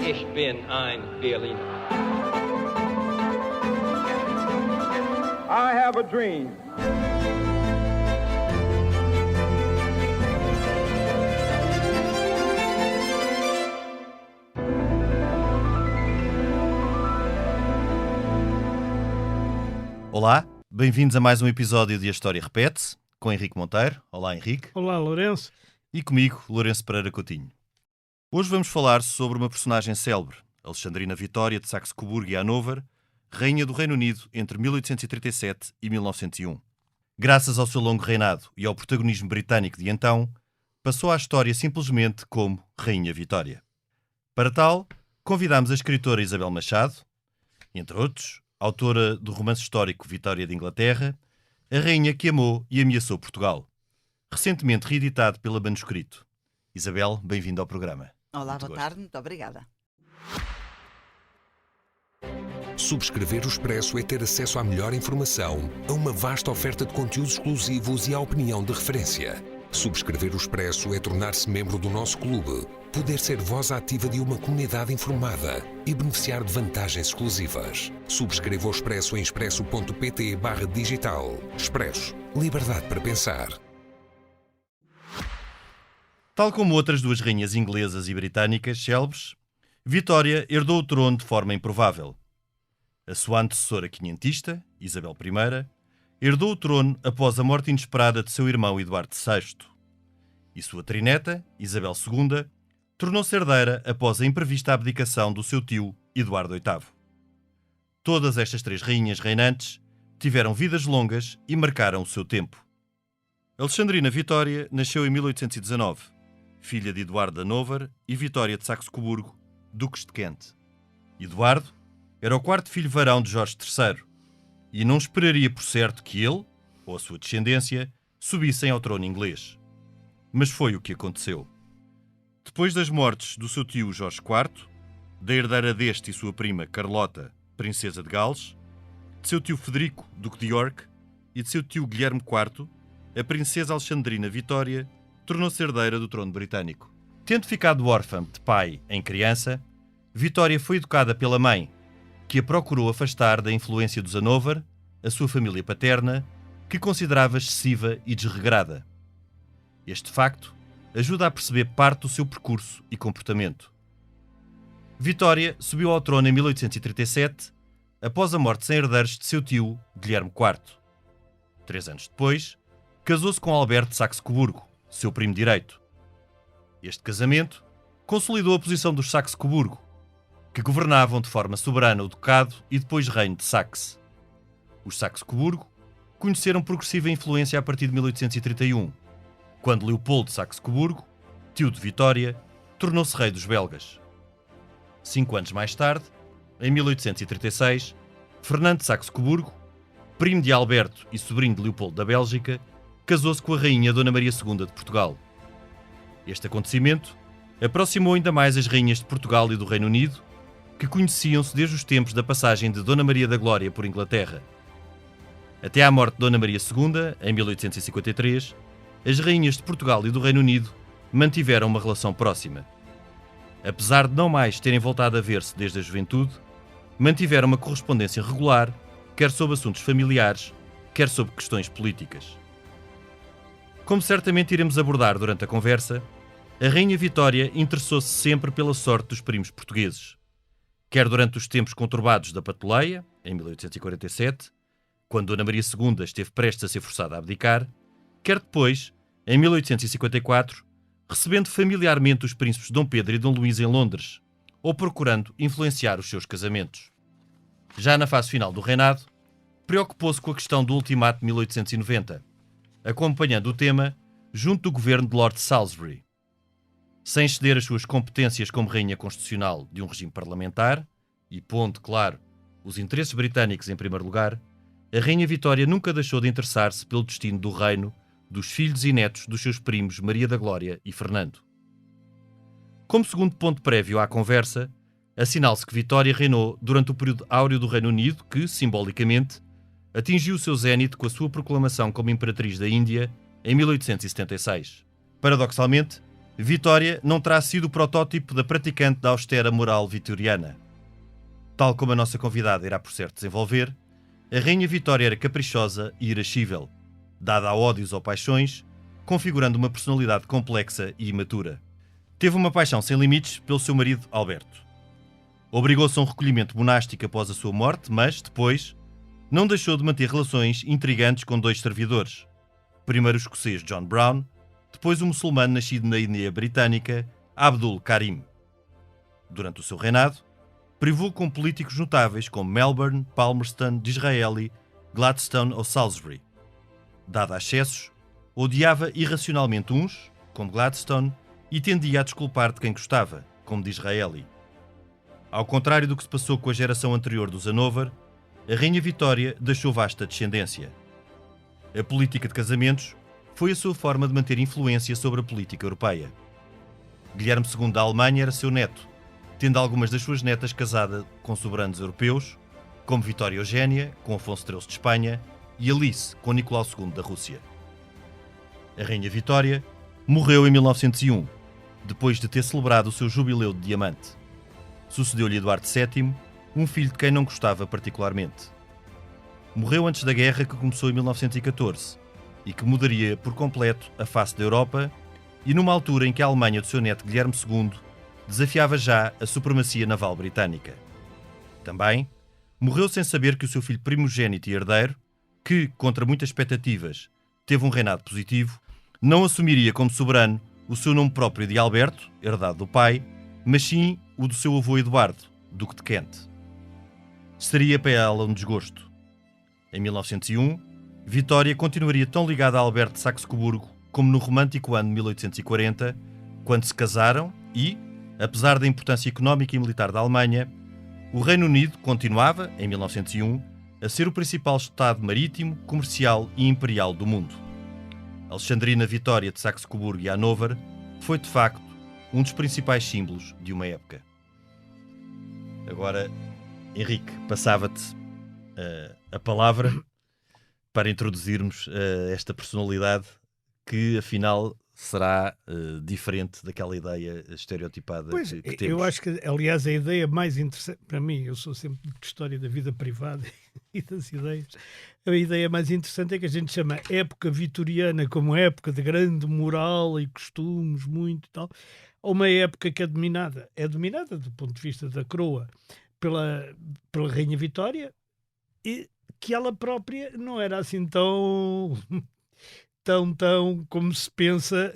Ich bin ein Berliner. I have a dream. Olá, bem-vindos a mais um episódio de A História Repete-se, com Henrique Monteiro. Olá, Henrique. Olá, Lourenço. E comigo, Lourenço Pereira Coutinho. Hoje vamos falar sobre uma personagem célebre, Alexandrina Vitória de Saxe-Coburgo e Hanover, rainha do Reino Unido entre 1837 e 1901. Graças ao seu longo reinado e ao protagonismo britânico de então, passou à história simplesmente como Rainha Vitória. Para tal, convidámos a escritora Isabel Machado, entre outros, autora do romance histórico Vitória de Inglaterra, a rainha que amou e ameaçou Portugal, recentemente reeditado pela Manuscrito. Isabel, bem-vinda ao programa. Olá, boa tarde, muito obrigada. Subscrever o Expresso é ter acesso à melhor informação, a uma vasta oferta de conteúdos exclusivos e à opinião de referência. Subscrever o Expresso é tornar-se membro do nosso clube, poder ser voz ativa de uma comunidade informada e beneficiar de vantagens exclusivas. Subscreva o Expresso em expresso.pt/digital. Expresso. Liberdade para pensar. Tal como outras duas rainhas inglesas e britânicas célebres, Vitória herdou o trono de forma improvável. A sua antecessora quinhentista, Isabel I, herdou o trono após a morte inesperada de seu irmão Eduardo VI. E sua trineta, Isabel II, tornou-se herdeira após a imprevista abdicação do seu tio Eduardo VIII. Todas estas três rainhas reinantes tiveram vidas longas e marcaram o seu tempo. Alexandrina Vitória nasceu em 1819, filha de Eduardo de Hanover e Vitória de Saxe-Coburgo, duques de Kent. Eduardo era o quarto filho varão de Jorge III e não esperaria por certo que ele, ou a sua descendência, subissem ao trono inglês. Mas foi o que aconteceu. Depois das mortes do seu tio Jorge IV, da herdeira deste e sua prima Carlota, princesa de Gales, de seu tio Federico, duque de York, e de seu tio Guilherme IV, a princesa Alexandrina Vitória tornou-se herdeira do trono britânico. Tendo ficado órfã de pai em criança, Vitória foi educada pela mãe, que a procurou afastar da influência dos Hanover, a sua família paterna, que considerava excessiva e desregrada. Este facto ajuda a perceber parte do seu percurso e comportamento. Vitória subiu ao trono em 1837, após a morte sem herdeiros de seu tio, Guilherme IV. 3 anos depois, casou-se com Alberto de Saxe-Coburgo, seu primo direito. Este casamento consolidou a posição dos Saxe-Coburgo, que governavam de forma soberana o ducado e depois reino de Saxe. Os Saxe-Coburgo conheceram progressiva influência a partir de 1831, quando Leopoldo de Saxe-Coburgo, tio de Vitória, tornou-se rei dos belgas. 5 anos mais tarde, em 1836, Fernando de Saxe-Coburgo, primo de Alberto e sobrinho de Leopoldo da Bélgica, casou-se com a rainha Dona Maria II de Portugal. Este acontecimento aproximou ainda mais as rainhas de Portugal e do Reino Unido, que conheciam-se desde os tempos da passagem de Dona Maria da Glória por Inglaterra. Até à morte de Dona Maria II, em 1853, as rainhas de Portugal e do Reino Unido mantiveram uma relação próxima. Apesar de não mais terem voltado a ver-se desde a juventude, mantiveram uma correspondência regular, quer sobre assuntos familiares, quer sobre questões políticas. Como certamente iremos abordar durante a conversa, a Rainha Vitória interessou-se sempre pela sorte dos primos portugueses, quer durante os tempos conturbados da Patuleia, em 1847, quando Dona Maria II esteve prestes a ser forçada a abdicar, quer depois, em 1854, recebendo familiarmente os príncipes Dom Pedro e Dom Luís em Londres, ou procurando influenciar os seus casamentos. Já na fase final do reinado, preocupou-se com a questão do Ultimato de 1890, acompanhando o tema junto do governo de Lord Salisbury. Sem ceder as suas competências como rainha constitucional de um regime parlamentar, e pondo, claro, os interesses britânicos em primeiro lugar, a Rainha Vitória nunca deixou de interessar-se pelo destino do reino, dos filhos e netos dos seus primos Maria da Glória e Fernando. Como segundo ponto prévio à conversa, assinala-se que Vitória reinou durante o período áureo do Reino Unido que, simbolicamente, atingiu o seu zénite com a sua proclamação como Imperatriz da Índia em 1876. Paradoxalmente, Vitória não terá sido o protótipo da praticante da austera moral vitoriana. Tal como a nossa convidada irá por certo desenvolver, a Rainha Vitória era caprichosa e irascível, dada a ódios ou paixões, configurando uma personalidade complexa e imatura. Teve uma paixão sem limites pelo seu marido Alberto. Obrigou-se a um recolhimento monástico após a sua morte, mas, depois, não deixou de manter relações intrigantes com 2 servidores. Primeiro o escocês John Brown, depois o muçulmano nascido na Índia Britânica, Abdul Karim. Durante o seu reinado, privou com políticos notáveis como Melbourne, Palmerston, Disraeli, Gladstone ou Salisbury. Dado a excessos, odiava irracionalmente uns, como Gladstone, e tendia a desculpar de quem gostava, como Disraeli. Ao contrário do que se passou com a geração anterior dos Hanover, a Rainha Vitória deixou vasta descendência. A política de casamentos foi a sua forma de manter influência sobre a política europeia. Guilherme II da Alemanha era seu neto, tendo algumas das suas netas casada com soberanos europeus, como Vitória Eugénia, com Afonso XIII de Espanha, e Alice, com Nicolau II da Rússia. A Rainha Vitória morreu em 1901, depois de ter celebrado o seu jubileu de diamante. Sucedeu-lhe Eduardo VII, um filho de quem não gostava particularmente. Morreu antes da guerra que começou em 1914 e que mudaria por completo a face da Europa e numa altura em que a Alemanha do seu neto Guilherme II desafiava já a supremacia naval britânica. Também morreu sem saber que o seu filho primogênito e herdeiro, que, contra muitas expectativas, teve um reinado positivo, não assumiria como soberano o seu nome próprio de Alberto, herdado do pai, mas sim o do seu avô Eduardo, Duque de Kent. Seria para ela um desgosto. Em 1901, Vitória continuaria tão ligada a Alberto de Saxe-Coburgo como no romântico ano de 1840, quando se casaram e, apesar da importância económica e militar da Alemanha, o Reino Unido continuava, em 1901, a ser o principal estado marítimo, comercial e imperial do mundo. Alexandrina Vitória de Saxe-Coburgo e Hanover foi, de facto, um dos principais símbolos de uma época. Agora, Henrique, passava-te a palavra para introduzirmos esta personalidade que, afinal, será diferente daquela ideia estereotipada que temos. Eu acho que, aliás, a ideia mais interessante, para mim, eu sou sempre de história da vida privada e das ideias, a ideia mais interessante é que a gente chama época vitoriana como época de grande moral e costumes, muito e tal, ou uma época que é dominada do ponto de vista da coroa pela Rainha Vitória, e que ela própria não era assim tão como se pensa,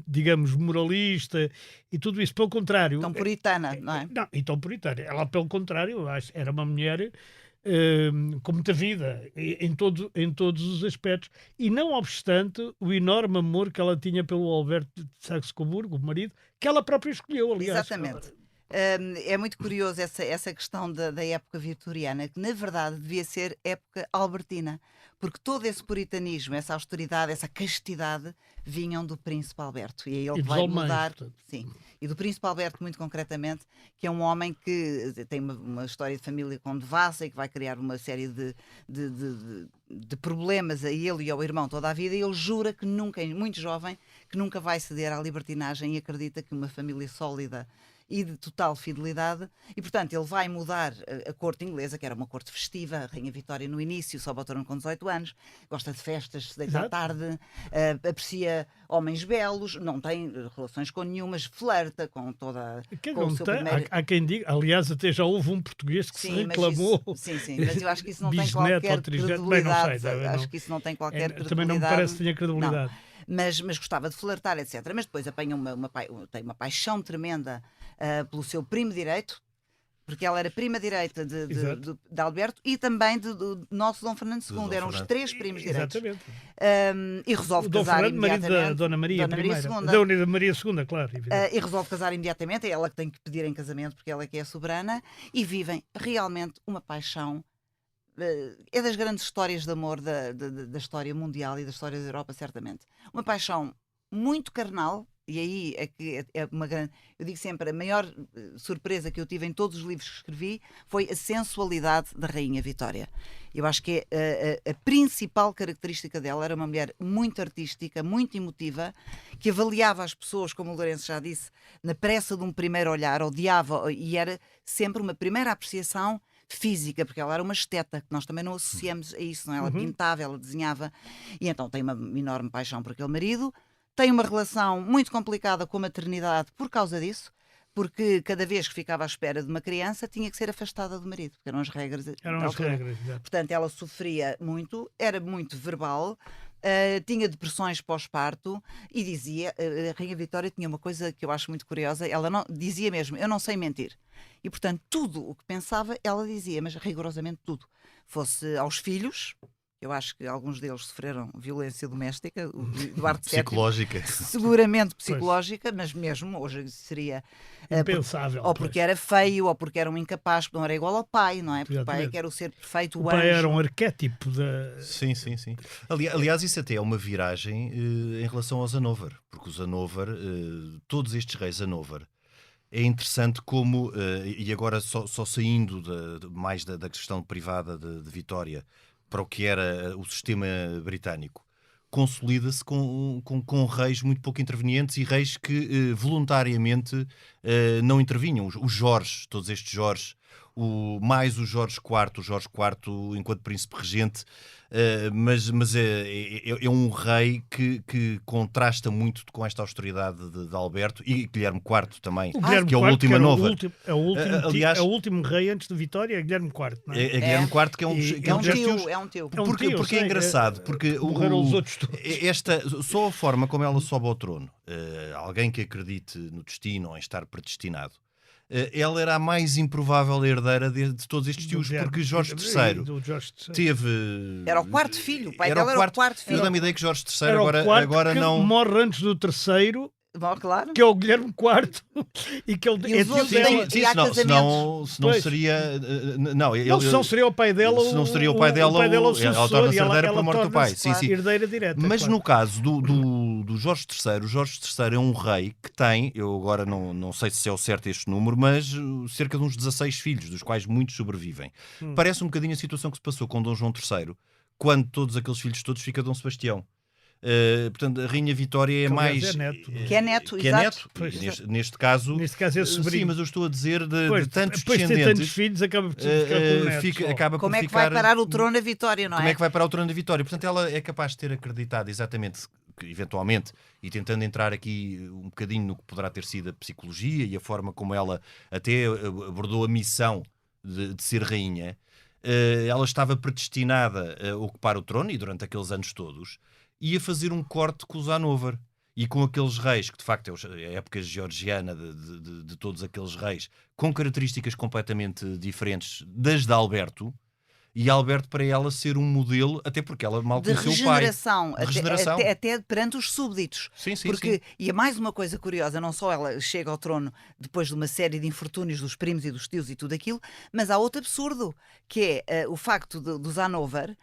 digamos, moralista e tudo isso. Pelo contrário... Tão puritana, não é? Não, e tão puritana. Ela, pelo contrário, eu acho, era uma mulher com muita vida em todos os aspectos. E não obstante o enorme amor que ela tinha pelo Alberto de Saxe-Coburgo, o marido, que ela própria escolheu, aliás. Exatamente. É muito curioso essa questão da época vitoriana, que na verdade devia ser época albertina, porque todo esse puritanismo, essa austeridade, essa castidade vinham do príncipe Alberto. E é ele que vai mudar. Sim. E do príncipe Alberto, muito concretamente, que é um homem que tem uma história de família com devassa e que vai criar uma série de problemas a ele e ao irmão toda a vida, e ele jura que nunca, muito jovem, que nunca vai ceder à libertinagem e acredita que uma família sólida e de total fidelidade, e portanto ele vai mudar a corte inglesa, que era uma corte festiva. A Rainha Vitória no início sobe ao trono com 18 anos, gosta de festas, se deita à tarde, aprecia homens belos, não tem relações com nenhumas, flerta com toda com o seu primeiro... Há quem diga, aliás, até já houve um português que se reclamou. Sim, mas eu acho que isso não tem qualquer credibilidade. Acho que isso não tem qualquer credibilidade. Também não me parece que tenha credibilidade. Mas gostava de flertar, etc. Mas depois apanha tem uma paixão tremenda pelo seu primo direito, porque ela era prima direita de Alberto e também do nosso Dom Fernando II. Eram os 3 primos direitos. Exatamente. E resolve Dom casar Fernando, imediatamente. marido da Dona Maria II. Da Maria II, claro. E resolve casar imediatamente. É ela que tem que pedir em casamento, porque ela é que é a soberana. E vivem realmente uma paixão. É das grandes histórias de amor da história mundial e da história da Europa, certamente. Uma paixão muito carnal, e aí é que é uma grande... Eu digo sempre, a maior surpresa que eu tive em todos os livros que escrevi foi a sensualidade da Rainha Vitória. Eu acho que a principal característica dela era uma mulher muito artística, muito emotiva, que avaliava as pessoas, como o Lourenço já disse, na pressa de um primeiro olhar, odiava, e era sempre uma primeira apreciação física, porque ela era uma esteta, que nós também não associamos a isso, não é? Ela pintava, ela desenhava, e então tem uma enorme paixão por aquele marido, tem uma relação muito complicada com a maternidade por causa disso, porque cada vez que ficava à espera de uma criança tinha que ser afastada do marido, porque eram as regras. Eram da as altura. regras, exato. Portanto, ela sofria muito, era muito verbal, tinha depressões pós-parto e dizia, a Rainha Vitória tinha uma coisa que eu acho muito curiosa, ela não, dizia mesmo, eu não sei mentir. E, portanto, tudo o que pensava, ela dizia, mas rigorosamente tudo. Fosse aos filhos, eu acho que alguns deles sofreram violência doméstica, o Eduardo VII, Psicológica. seguramente psicológica, mas mesmo hoje seria... Impensável. ou porque era feio, ou porque era um incapaz, porque não era igual ao pai, não é? Porque o pai é que era o ser perfeito, O o pai anjo. era um arquétipo da... Sim. Aliás, isso até é uma viragem em relação aos Hannover, porque os Hannover, todos estes reis Hannover, é interessante como, e agora só saindo mais da questão privada de Vitória para o que era o sistema britânico, consolida-se com reis muito pouco intervenientes e reis que voluntariamente não intervinham. Os Jorge, todos estes Jorge, mais o Jorge IV enquanto príncipe regente, mas é um rei que contrasta muito com esta austeridade de Alberto e Guilherme IV também, O Guilherme que é o IV, último que era Hannover. aliás, é o último rei antes de Vitória, é Guilherme IV, não é? É Guilherme IV, que é um, E- que é um dos tios. É um tio. É um Porque, tio, porque é sei, engraçado, porque morreram os outros todos. só a forma como ela sobe ao trono, alguém que acredite no destino ou em estar predestinado, ela era a mais improvável herdeira de todos estes tios, porque Jorge III teve... Era o quarto filho, o pai era dela era o quarto Eu filho. dá-me a ideia que Jorge III Era o quarto agora que não... morre antes do terceiro, Bom, claro. que é o Guilherme IV, e que ele E os tio outros dela. têm- e há senão Pois. seria... Não, se não seria o pai dela, se não seria o pai dela, o ela sucessor, torna-se e herdeira pela morte do pai. torna-se, Sim, sim. herdeira direta. Mas claro. no caso do Jorge III, o Jorge III é um rei que tem, eu agora não sei se é o certo este número, mas cerca de uns 16 filhos, dos quais muitos sobrevivem. Parece um bocadinho a situação que se passou com Dom João III, quando todos aqueles filhos todos fica Dom Sebastião. Portanto, a Rainha Vitória é Que, aliás, mais... é neto, não é? Que é neto, que é exato. neto. Pois. Neste caso... Neste caso é sobrinho. Sim, mas eu estou a dizer de Pois, tantos depois de ter tantos descendentes... filhos, acaba por ficar com o neto só. acaba Como por é que ficar... vai parar o trono a Vitória, não é? Como é que vai parar o trono da Vitória? Portanto, ela é capaz de ter acreditado exatamente que, eventualmente, e tentando entrar aqui um bocadinho no que poderá ter sido a psicologia e a forma como ela até abordou a missão de ser rainha, ela estava predestinada a ocupar o trono, e durante aqueles anos todos, ia fazer um corte com os Hannover. E com aqueles reis, que de facto é a época georgiana de todos aqueles reis, com características completamente diferentes das de Alberto, e Alberto para ela ser um modelo, até porque ela mal De conheceu o pai. regeneração, De regeneração. até perante os súbditos. Sim, Porque, e há mais uma coisa curiosa, não só ela chega ao trono depois de uma série de infortúnios dos primos e dos tios e tudo aquilo, mas há outro absurdo, que é o facto dos Hannover,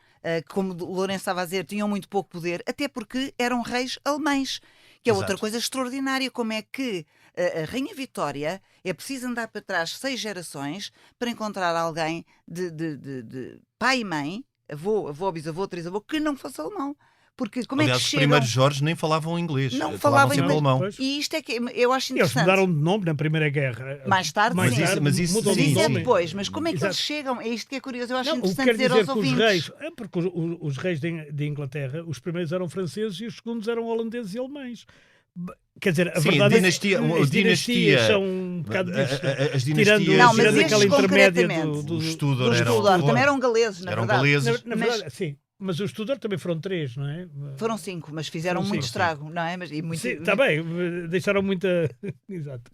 como o Lourenço estava a dizer, tinham muito pouco poder, até porque eram reis alemães, que é outra Exato. coisa extraordinária, como é que a Rainha Vitória é preciso andar para trás 6 gerações para encontrar alguém de pai e mãe, avô, bisavô, trisavô, que não fosse alemão. Porque como Aliás, é que os chegam... primeiros Jorge nem falavam inglês. Não falavam falavam sempre inglês. alemão. Pois. E isto é que eu acho Eles interessante. mudaram de nome na Primeira Guerra. Mais tarde, Mais sim. tarde, Mas isso- mudam Mas de isso é nome. depois. Mas como é que Exato. eles chegam? É isto que é curioso. Eu acho Não, o que interessante quer dizer dizer aos que os ouvintes. reis, porque os reis de Inglaterra, os primeiros eram franceses e os segundos eram holandeses e alemães. Quer dizer, a Sim, verdade dinastia- é que uma as dinastias dinastia- são um bocado disso. As Tirando, dinastias... Não, mas tirando estes aquela intermédia concretamente, do... Os Tudor Os eram... Tudor também eram galeses, na eram verdade. galeses. Na Mas- verdade, sim. Mas os Tudor também foram 3, não é? Foram 5, mas fizeram Foram muito 5. estrago, não é? Mas, e muito... Sim, está bem, deixaram muita... Exato.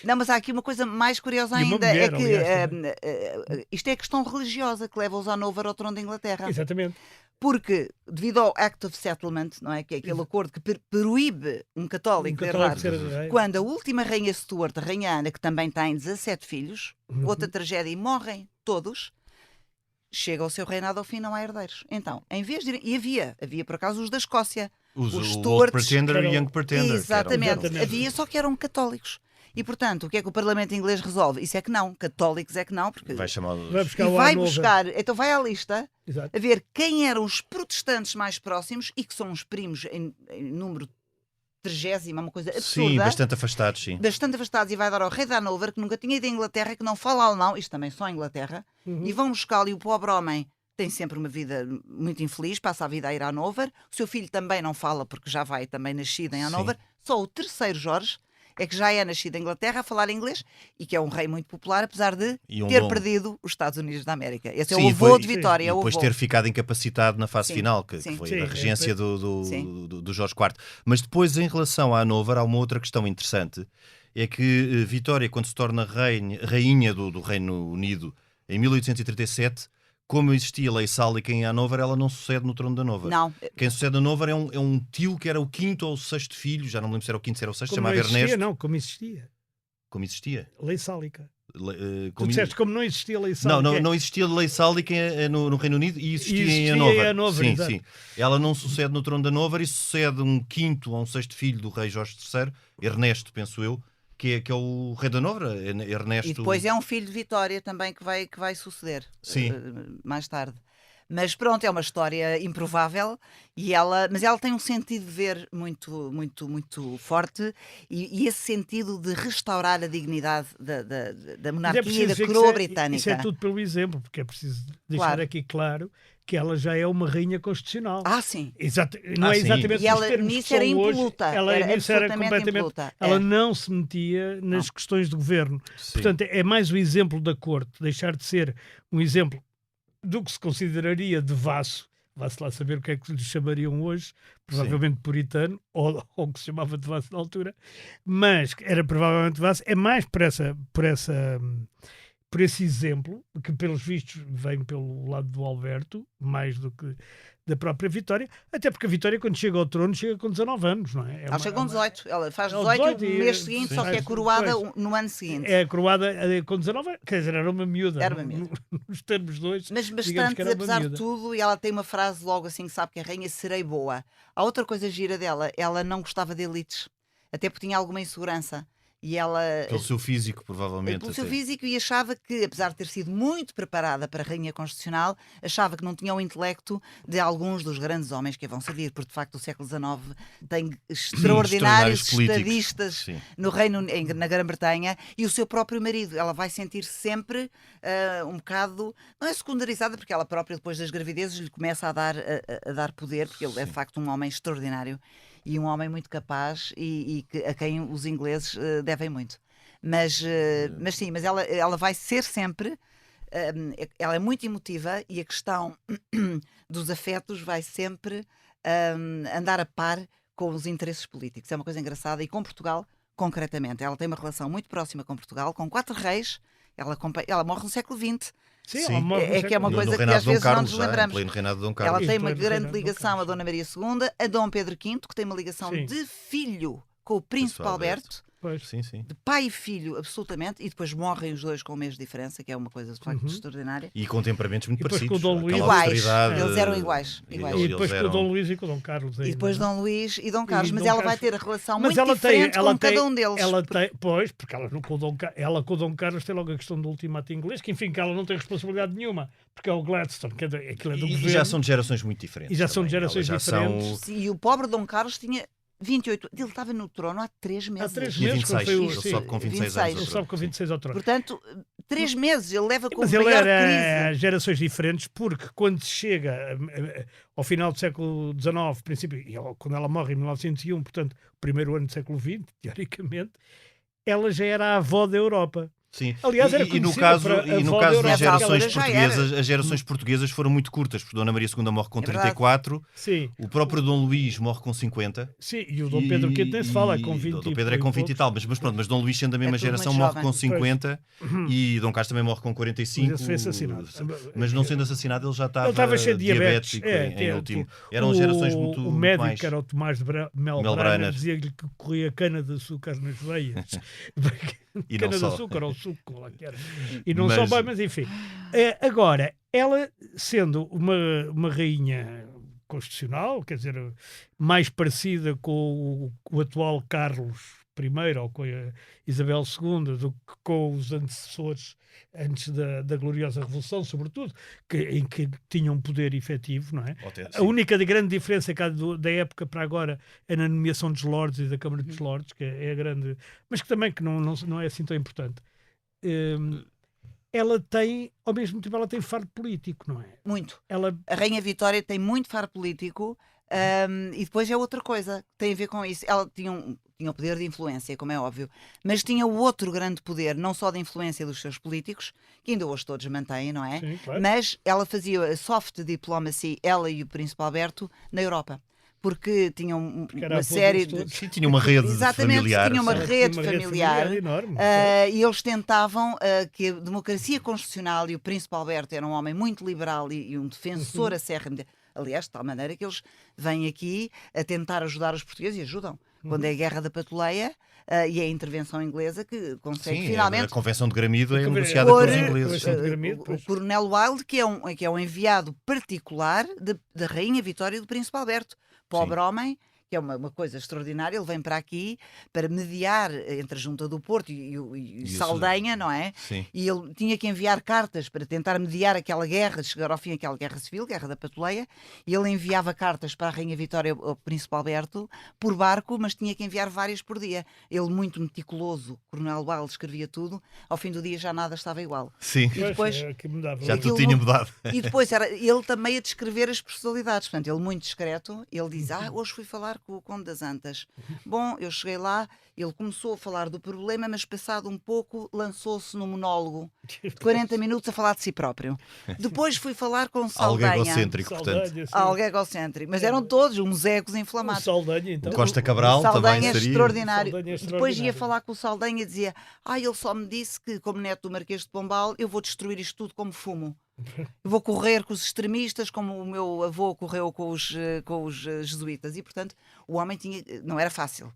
Não, mas há aqui uma coisa mais curiosa E uma ainda. mulher, É que aliás, isto é a questão religiosa que leva os Hannover ao trono da Inglaterra. Exatamente. Porque, devido ao Act of Settlement, não é? Que é aquele acordo que proíbe um católico de católico herdar, ser rei. quando a última rainha Stuart, a rainha Ana, que também tem 17 filhos, Uhum. outra tragédia, e morrem todos, chega o seu reinado ao fim, não há herdeiros. Então, em vez de... E havia por acaso os da Escócia, Os os Old Stuarts, Pretender e Young Pretender. que eram- exatamente, Exatamente. havia, só que eram católicos. E, portanto, o que é que o Parlamento inglês resolve? Isso é que não, católicos é que não, porque... Vai chamar Vai E buscar o vai Hanover. buscar, então vai à lista Exato. a ver quem eram os protestantes mais próximos e que são os primos em número 30, uma coisa absurda. Sim, bastante afastados, sim. Bastante afastados, e vai dar ao rei de Hanover, que nunca tinha ido à Inglaterra, que não fala alemão, isto também só em Inglaterra, Uhum. e vão buscá-lo, e o pobre homem tem sempre uma vida muito infeliz, passa a vida a ir a Hanover, o seu filho também não fala, porque já vai também nascido em Hanover, só o terceiro Jorge é que já é nascido em Inglaterra a falar inglês, e que é um rei muito popular, apesar de E um ter bom- perdido os Estados Unidos da América. Esse é Sim, o avô de sim. Vitória, E é o depois avô. ter ficado incapacitado na fase Sim, final, que sim. foi Sim, da regência Sim. do Jorge IV. Mas depois, em relação a Hanover, há uma outra questão interessante. É que Vitória, quando se torna rainha do Reino Unido em 1837, como existia lei sálica em Hanover, ela não sucede no trono de Hanover. Não, Quem sucede a Hanover é um tio que era o quinto ou o sexto filho, já não me lembro se era o quinto, se era o sexto, Como não chamava existia, Ernesto. não, como existia. Como existia? Lei sálica. Tu Como- disseste como não existia lei sálica. Não existia lei sálica no Reino Unido e existia, Existia em em Hanover. Hanover, Sim, exato. sim. Ela não sucede no trono de Hanover e sucede um quinto ou um sexto filho do rei Jorge III, Ernesto, penso eu, que é o rei de Hanover, Ernesto. e depois é um filho de Vitória também que vai suceder Sim. mais tarde. Mas pronto, é uma história improvável, mas ela tem um sentido de ver muito, muito, muito forte, e esse sentido de restaurar a dignidade da Mas é monarquia e preciso da dizer que coroa isso britânica. Isso é tudo pelo exemplo, porque é preciso deixar Claro. aqui claro que ela já é uma rainha constitucional. Ah, sim. Exato, não é sim. exatamente E ela nos termos que nisso era são hoje. impoluta, Ela era nisso era absolutamente completamente. impoluta. Ela É. não se metia nas questões de governo. Sim. Portanto, é mais o exemplo da corte, deixar de ser um exemplo do que se consideraria de vasso. Vá-se lá saber o que é que lhe chamariam hoje, provavelmente puritano, ou o que se chamava de vasso na altura, mas era provavelmente vasso. É mais por esse exemplo, que pelos vistos vem pelo lado do Alberto, mais do que da própria Vitória, até porque a Vitória, quando chega ao trono, chega com 19 anos, não é? Ela chega com 18, ela faz Ela 18 18 no mês seguinte, sim, só que é sim. coroada Pois. no ano seguinte. É coroada com 19 anos, quer dizer, era uma miúda. Era uma miúda. Nos termos dois. Mas digamos bastante, que era uma apesar de miúda. tudo, e ela tem uma frase logo assim que sabe que é rainha, serei boa. Há outra coisa gira dela, ela não gostava de elites, até porque tinha alguma insegurança. E ela, Pelo seu físico, provavelmente. pelo seu até. físico, e achava que, apesar de ter sido muito preparada para rainha constitucional, achava que não tinha o intelecto de alguns dos grandes homens que a vão servir, porque de facto o século XIX tem extraordinários políticos. estadistas Sim. no na Grã-Bretanha, e o seu próprio marido. Ela vai sentir sempre um bocado, não é secundarizada, porque ela própria, depois das gravidezes, lhe começa a dar poder, porque ele é de facto um homem extraordinário e um homem muito capaz, e a quem os ingleses devem muito. Mas sim, mas ela vai ser sempre, ela é muito emotiva, e a questão dos afetos vai sempre andar a par com os interesses políticos. É uma coisa engraçada, e com Portugal, concretamente. Ela tem uma relação muito próxima com Portugal, com 4 reis. Ela morre no século XX. Sim, Sim. ela morre no É que é uma século coisa No que reinado às de Dom vezes não Carlos, nos já, em lembramos. pleno reinado de Dom Ela Carlos. tem uma pleno grande reinado de Dom ligação a Carlos. Dona Maria II, a Dom Pedro V, que tem uma ligação Sim. de filho com o Príncipe Alberto. Pois. Sim, sim. De pai e filho, absolutamente, e depois morrem os dois com um mês de diferença, que é uma coisa de facto extraordinária. E com temperamentos muito E depois parecidos. com o Dom Luís. Aquela Iguais. austeridade, Eles eram iguais. e Iguais. E eles depois com o eram- Dom Luís e com o Dom Carlos ainda. E depois não é? Dom Luís e Dom Carlos, E mas Dom ela vai Carlos. ter a relação Mas muito ela diferente com tem, cada um deles. Ela tem, pois, porque ela com o Dom Carlos tem logo a questão do ultimato inglês, que enfim, que ela não tem responsabilidade nenhuma, porque é o Gladstone, que aquilo é do E governo. já são de gerações muito diferentes. E já são de também. gerações Elas já diferentes. São... E o pobre Dom Carlos tinha 28. Ele estava no trono há 3 meses. Há 3 E meses, 26, quando foi o- ele sim, sobe com 26 26. anos. Ele ao sobe com trono. 26 ao trono. Portanto, 3 meses. Ele leva com Mas a ele maior era crise. gerações diferentes, porque quando se chega ao final do século XIX, princípio, quando ela morre em 1901, portanto, o primeiro ano do século XX, teoricamente, ela já era a avó da Europa. Sim. Aliás, era e no conhecida caso, para a e no avó caso da das Europa. gerações Ela já era. portuguesas, as gerações portuguesas foram muito curtas, porque Dona Maria II morre com É verdade. 34, Sim, o próprio Dom Luís morre com 50. sim, e o Dom Pedro V nem se fala, é com 20 Dom Pedro é com 20 e tal, mas pronto, mas Dom Luís sendo da mesma tudo geração muito morre jovem. com 50 e Dom Carlos também morre com 45. Mas esse foi assassinado. Mas não sendo assassinado, ele já Ele estava cheio de diabetes. diabético em É, último. Eram gerações muito O médico, mais... que era o Tomás de Melbrenner. Melbrenner, dizia-lhe que corria cana de açúcar nas veias. E não Cana de só. açúcar ou suco, lá que era. E não Mas- só bem, mas enfim. Agora, ela sendo uma rainha constitucional, quer dizer, mais parecida com o atual Carlos I ou com a Isabel II do que com os antecessores antes da gloriosa Revolução, sobretudo, em que tinham poder efetivo, não é? A única grande diferença da época para agora é na nomeação dos Lords e da Câmara dos Lords, que é a grande, mas que também que não é assim tão importante. Ela tem, ao mesmo tempo, ela tem faro político, não é? Muito. Ela... A Rainha Vitória tem muito faro político, e depois é outra coisa que tem a ver com isso. Ela tinha o poder de influência, como é óbvio, mas tinha o outro grande poder, não só de influência dos seus políticos, que ainda hoje todos mantêm, não é? Sim, claro. Mas ela fazia a soft diplomacy, ela e o Príncipe Alberto, na Europa. Porque tinham uma série de... Sim, tinha uma rede familiar. Tinha uma rede familiar enorme. e eles tentavam que a democracia constitucional, e o Príncipe Alberto era um homem muito liberal e um defensor acérrimo. Aliás, de tal maneira que eles vêm aqui a tentar ajudar os portugueses e ajudam. Quando é a Guerra da Patuleia e a intervenção inglesa que consegue finalmente... A Convenção de Gramido é negociada pelos ingleses. O Coronel Wilde, que é um enviado particular da Rainha Vitória e do Príncipe Alberto. Pobre homem, que é uma coisa extraordinária, ele vem para aqui para mediar entre a Junta do Porto e Saldanha, não é? Sim. E ele tinha que enviar cartas para tentar mediar aquela guerra, chegar ao fim aquela guerra civil, Guerra da Patuleia, e ele enviava cartas para a Rainha Vitória ao Príncipe Alberto por barco, mas tinha que enviar várias por dia. Ele, muito meticuloso, Coronel Wilde, escrevia tudo, ao fim do dia já nada estava igual. Sim. E depois... Já tudo tinha mudado. E depois era ele também a descrever as personalidades. Portanto, ele muito discreto, ele diz, hoje fui falar com o Conde das Antas. Bom, eu cheguei lá, ele começou a falar do problema, mas passado um pouco lançou-se num monólogo de 40 minutos a falar de si próprio. Depois fui falar com Saldanha. Algo egocêntrico, portanto. Algo egocêntrico. Mas eram todos uns egos inflamados. O Saldanha, então. O Costa Cabral o Saldanha também seria... extraordinário. Saldanha é Depois extraordinário. ia falar com o Saldanha e dizia, ele só me disse que, como neto do Marquês de Pombal, eu vou destruir isto tudo como fumo. Eu vou correr com os extremistas, como o meu avô correu com os jesuítas. E, portanto, o homem não era fácil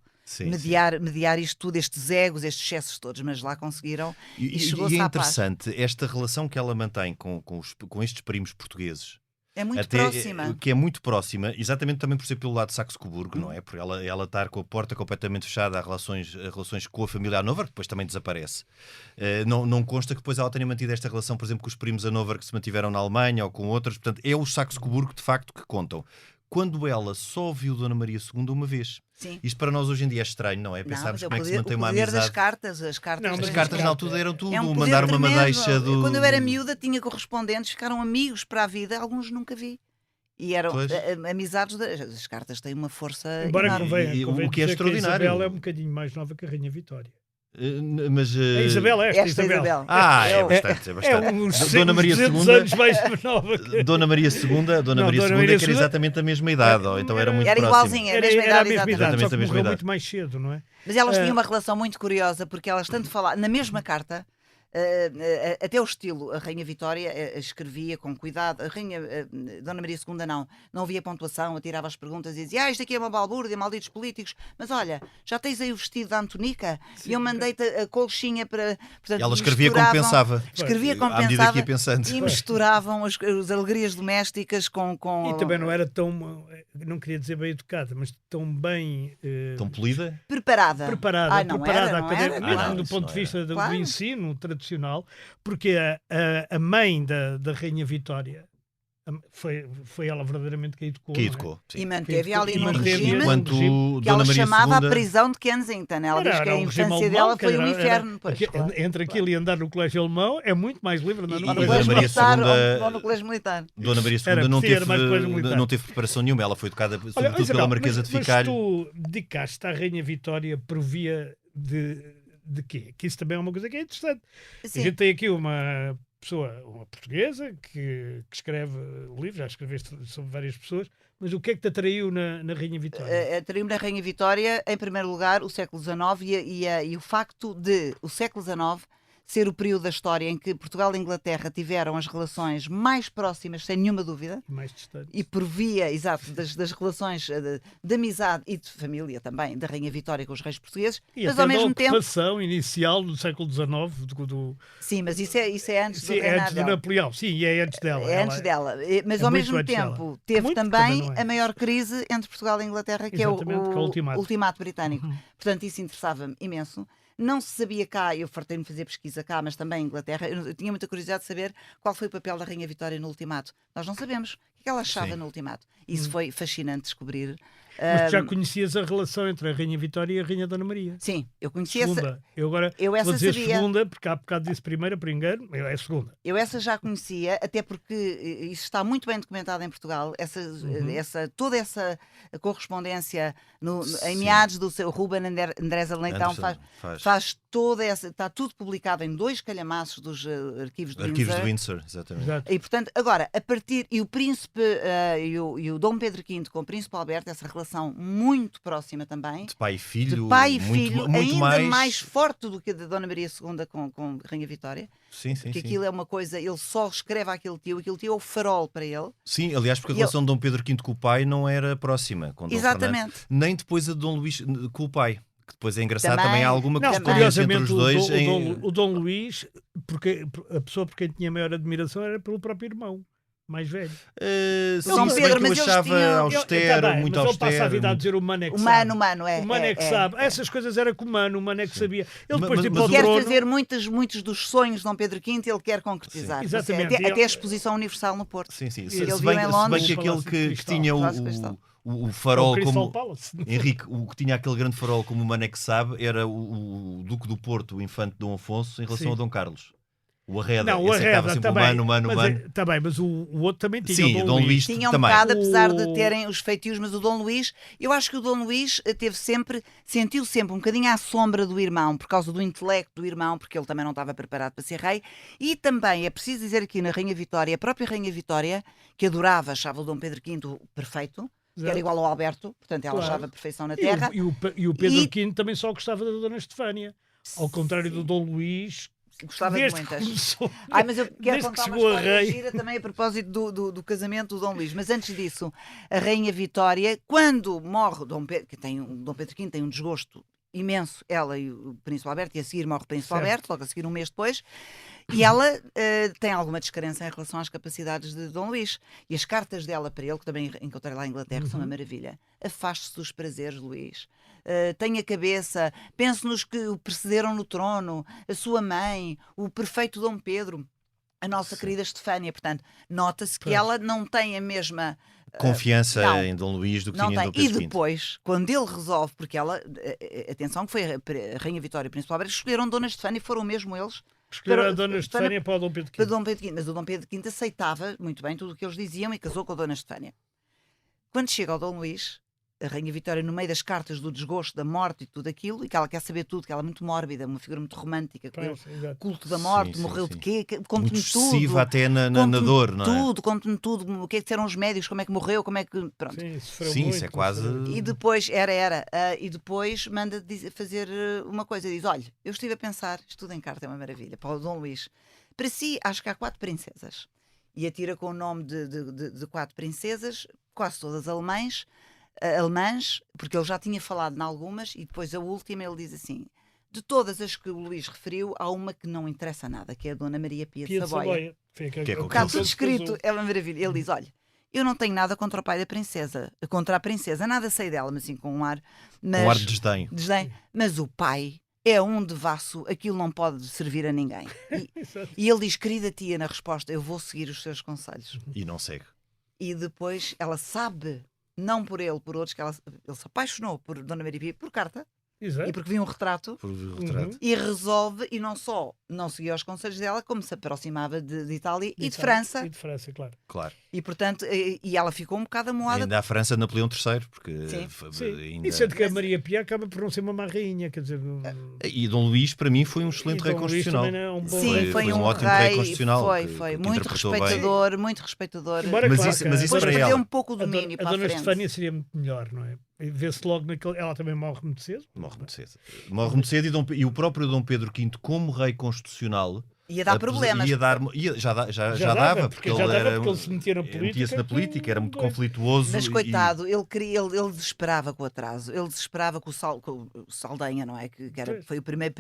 mediar isto tudo, estes egos, estes excessos todos, mas lá conseguiram e chegou-se é à paz. interessante esta relação que ela mantém com estes primos portugues. É muito próxima. Que é muito próxima, exatamente também por ser pelo lado de Saxe-Coburgo, não é? Por ela estar com a porta completamente fechada a relações com a família Hanover, que depois também desaparece. Não consta que depois ela tenha mantido esta relação, por exemplo, com os primos Hanover que se mantiveram na Alemanha ou com outros. Portanto, é os Saxe-Coburgo, de facto, que contam. Quando ela só viu Dona Maria II uma vez. Sim. Isto para nós hoje em dia é estranho, não é? Pensarmos como é que se mantém uma amizade. O poder amizade. das cartas. As cartas na altura eram tudo. É um mandar uma tremendo. madeixa do... Quando eu era miúda tinha correspondentes, ficaram amigos para a vida, alguns nunca vi. E eram amizades. As cartas têm uma força Embora enorme. convenha o que é dizer extraordinário. Que a Isabel é um bocadinho mais nova que a Rainha Vitória. Mas, A Isabel, esta Isabel. é bastante. É uns Dona Maria 200 II, anos mais nova que... Dona Maria II que era exatamente a mesma idade, ou então era muito era próxima. igualzinha, a mesma idade, só a que mesma morreu idade. muito mais cedo, não é? Mas elas tinham uma relação muito curiosa, porque elas tanto falavam, na mesma carta, até o estilo, a Rainha Vitória escrevia com cuidado, a Rainha Dona Maria II não havia pontuação, atirava as perguntas e dizia, isto aqui é uma balbúrdia, malditos políticos, mas olha, já tens aí o vestido da Antonica? Sim, e eu mandei-te a colchinha para... Portanto, ela escrevia como pensava. Escrevia como à medida que ia pensava pensando. e misturavam as alegrias domésticas com... E também não era tão, não queria dizer bem educada, mas tão bem... Tão polida? Preparada. Preparada Claro. Do ponto de vista do Claro. ensino tradicional, porque a mãe da Rainha Vitória foi ela verdadeiramente que a educou. Que não é? educou, sim. E manteve ali num manteve regime Enquanto que ela Dona Maria chamava II... a prisão de Kensington. Ela diz que a um regime infância alemão, dela que foi um inferno. Entre aquilo e andar no colégio alemão é muito mais livre andar no Ou no Dona colégio Maria militar II ou no colégio militar. Dona Maria Era II militar. não teve preparação nenhuma, ela foi educada sobretudo Isabel, pela Marquesa de Ficalho. Mas tu dedicaste à Rainha Vitória por via de quê? Que isso também é uma coisa que é interessante. Sim. A gente tem aqui uma pessoa, uma portuguesa, que escreve livros, já escreveste sobre várias pessoas, mas o que é que te atraiu na Rainha Vitória? Atraiu-me na Rainha Vitória, em primeiro lugar, o século XIX e o facto de o século XIX ser o período da história em que Portugal e Inglaterra tiveram as relações mais próximas, sem nenhuma dúvida, Mais distante. e por via, exato, das relações de amizade e de família também, da Rainha Vitória com os reis portugueses, E mas até ao da mesmo tempo... ocupação inicial do século XIX, Sim, mas isso é antes do sim, é reinado antes de dela. Napoleão. Sim, e é antes dela. É antes dela. Mas é ao muito mesmo antes dela. tempo teve Muito também não é. a maior crise entre Portugal e Inglaterra, que Exatamente, que é o o ultimato. ultimato britânico. Portanto, isso interessava-me imenso. Não se sabia cá, eu fartei-me de fazer pesquisa cá, mas também em Inglaterra. Eu tinha muita curiosidade de saber qual foi o papel da Rainha Vitória no ultimato. Nós não sabemos o que ela achava Sim. no ultimato. Isso foi fascinante descobrir. Mas tu já conhecias a relação entre a Rainha Vitória e a Rainha Dona Maria? Sim, eu conhecia essa. Segunda. Eu agora Eu essa vou dizer sabia. segunda, porque há bocado disse primeira, por engano, é segunda. Eu essa já conhecia, até porque isso está muito bem documentado em Portugal, toda essa correspondência em Sim. meados do seu Ruben Andrés Leitão Anderson faz toda essa, está tudo publicado em 2 calhamaços dos arquivos de Arquivos Windsor. de Windsor, exatamente. Exato. E portanto, agora, e o príncipe e o Dom Pedro V com o príncipe Alberto, essa relação muito próxima também, De pai e filho. de pai e muito, filho, muito ainda mais forte do que a da Dona Maria II com Rainha Vitória, Sim, sim, porque sim. aquilo é uma coisa, ele só escreve aquele tio é o farol para ele. Sim, aliás, porque a E relação de Dom Pedro V com o pai não era próxima. Com Dom Exatamente. Fernando, nem depois a de Dom Luís com o pai. Que depois é engraçado, Também- também há alguma Não, correspondência entre curiosamente, os dois. o Dom Luís, porque a pessoa por quem tinha maior admiração era pelo próprio irmão, mais velho. Sim, Dom se bem Pedro, que eu mas eles achava tinham- austero, Tá bem, muito mas ele austero. passa a vida a muito- dizer o mano é que Humano, sabe. humano, é. O mano é que sabe. Essas coisas era com o mano, é que sabia. Ele depois Mas- de ir mas para o o- Quer trono... fazer muitos dos sonhos de Dom Pedro V, ele quer concretizar. Sim. Exatamente. Até a Exposição Universal no Porto. Sim, sim. Ele Se viu bem, em se Londres. bem que aquele Palácio de que Cristal. tinha Palácio de Cristal. o É farol o Crystal como. Palace. Henrique, o que tinha aquele grande farol como o mano é que sabe era o Duque do Porto, o infante Dom Afonso, em relação Sim. a Dom Carlos. O Arreda. Não, o esse é que estava Arreda sempre também. o mano. Está bem, mas o outro também tinha. Sim, o Dom Luís Tinha um também. bocado, apesar de O- terem os feitios, mas o Dom Luís, eu acho que o Dom Luís sentiu sempre um bocadinho à sombra do irmão, por causa do intelecto do irmão, porque ele também não estava preparado para ser rei. E também, é preciso dizer aqui na Rainha Vitória, a própria Rainha Vitória, que adorava, achava o Dom Pedro V perfeito, que era Exato. igual ao Alberto, portanto ela Claro. achava a perfeição na terra. E o Pedro E- V também só gostava da Dona Estefânia. Ao contrário do Dom Luís, Gostava de desde que muitas. começou... Ai, mas eu quero Desde que contar uma chegou a história rei. gira também a propósito do casamento do Dom Luís. Mas antes disso, a Rainha Vitória, quando morre o Dom Pedro, Dom Pedro V tem um desgosto imenso, ela e o Príncipe Alberto, e a seguir morre o Príncipe Certo. Alberto, logo a seguir um mês depois, e ela tem alguma descrença em relação às capacidades de Dom Luís. E as cartas dela para ele, que também encontrei lá em Inglaterra, são uma maravilha. Afaste-se dos prazeres, Luís. Tenha cabeça, pense nos que o precederam no trono, a sua mãe, o perfeito Dom Pedro, a nossa querida Estefânia. Portanto, nota-se que Pois. ela não tem a mesma Confiança não. em Dom Luís do que não tinha em tem. Dom E Pedro V. depois, quando ele resolve, porque ela, atenção, que foi a Rainha Vitória e o Príncipe Alberto, escolheram Dona Estefânia e foram mesmo eles Escolheram para- a Dona para- Estefânia para o Dom Pedro para V. Dom Pedro V. Mas o Dom Pedro V aceitava muito bem tudo o que eles diziam e casou com a Dona Estefânia. Quando chega ao Dom Luís, a Rainha Vitória, no meio das cartas do desgosto, da morte e tudo aquilo, e que ela quer saber tudo, que ela é muito mórbida, uma figura muito romântica, com ele, Pois, exato. culto da morte, Sim, sim, morreu sim. de quê? Muito Conte-me excessiva tudo. até na Conte-me dor, não é? tudo, conte-me tudo, o que é que disseram os médicos, como é que morreu, como é que. Pronto. Sim, sofreu Sim, muito, isso é quase- E depois, e depois manda fazer uma coisa, diz, olha, eu estive a pensar, isto tudo em carta é uma maravilha, para o Dom Luís, para si acho que há 4 princesas, e atira com o nome de 4 princesas, quase todas alemãs, porque ele já tinha falado em algumas, e depois a última ele diz assim, de todas as que o Luís referiu, há uma que não interessa nada, que é a Dona Maria Pia de Pia de Saboia. Saboia. Foi Que é com Está aquele tudo Ele escrito, é uma maravilha. Ele diz: olha, eu não tenho nada contra o pai da princesa, contra a princesa, nada sei dela, mas assim com um ar. Mas, Um ar de desdém. Mas o pai é um devasso, aquilo não pode servir a ninguém. E ele diz: querida tia, na resposta, eu vou seguir os seus conselhos. E não segue. E depois ela sabe, não por ele, por outros, que ele se apaixonou por Dona Maria Pia por carta Exato. e porque viu um retrato. Por retrato. E resolve, e não só não seguia os conselhos dela, como se aproximava de Itália e de Itália. França. E de França, claro. Claro. E, portanto, e ela ficou um bocado amoada. Ainda a França, Napoleão III, porque Sim. E sendo que a Maria Pia acaba por não ser uma má rainha, quer dizer... E Dom Luís, para mim, foi um excelente E rei Dom Luís constitucional. também é um bom Sim, rei. foi um um ótimo rei, rei constitucional. foi que muito interpretou bem. muito respeitador. Embora, Mas claro, isso- mas isso Depois para perdeu ela. um pouco o A domínio para a Dona frente. Estefânia seria muito melhor, não é? E vê-se logo naquele... Ela também morre muito cedo. Morre muito cedo. Morre muito cedo e o próprio Dom Pedro V, como rei constitucional, Ia dar problemas. já dava, porque ele ele se metia na política. metia-se na política, era muito conflituoso. Mas coitado, ele desesperava com o atraso, ele desesperava com o Saldanha, não é? Que foi o primeiro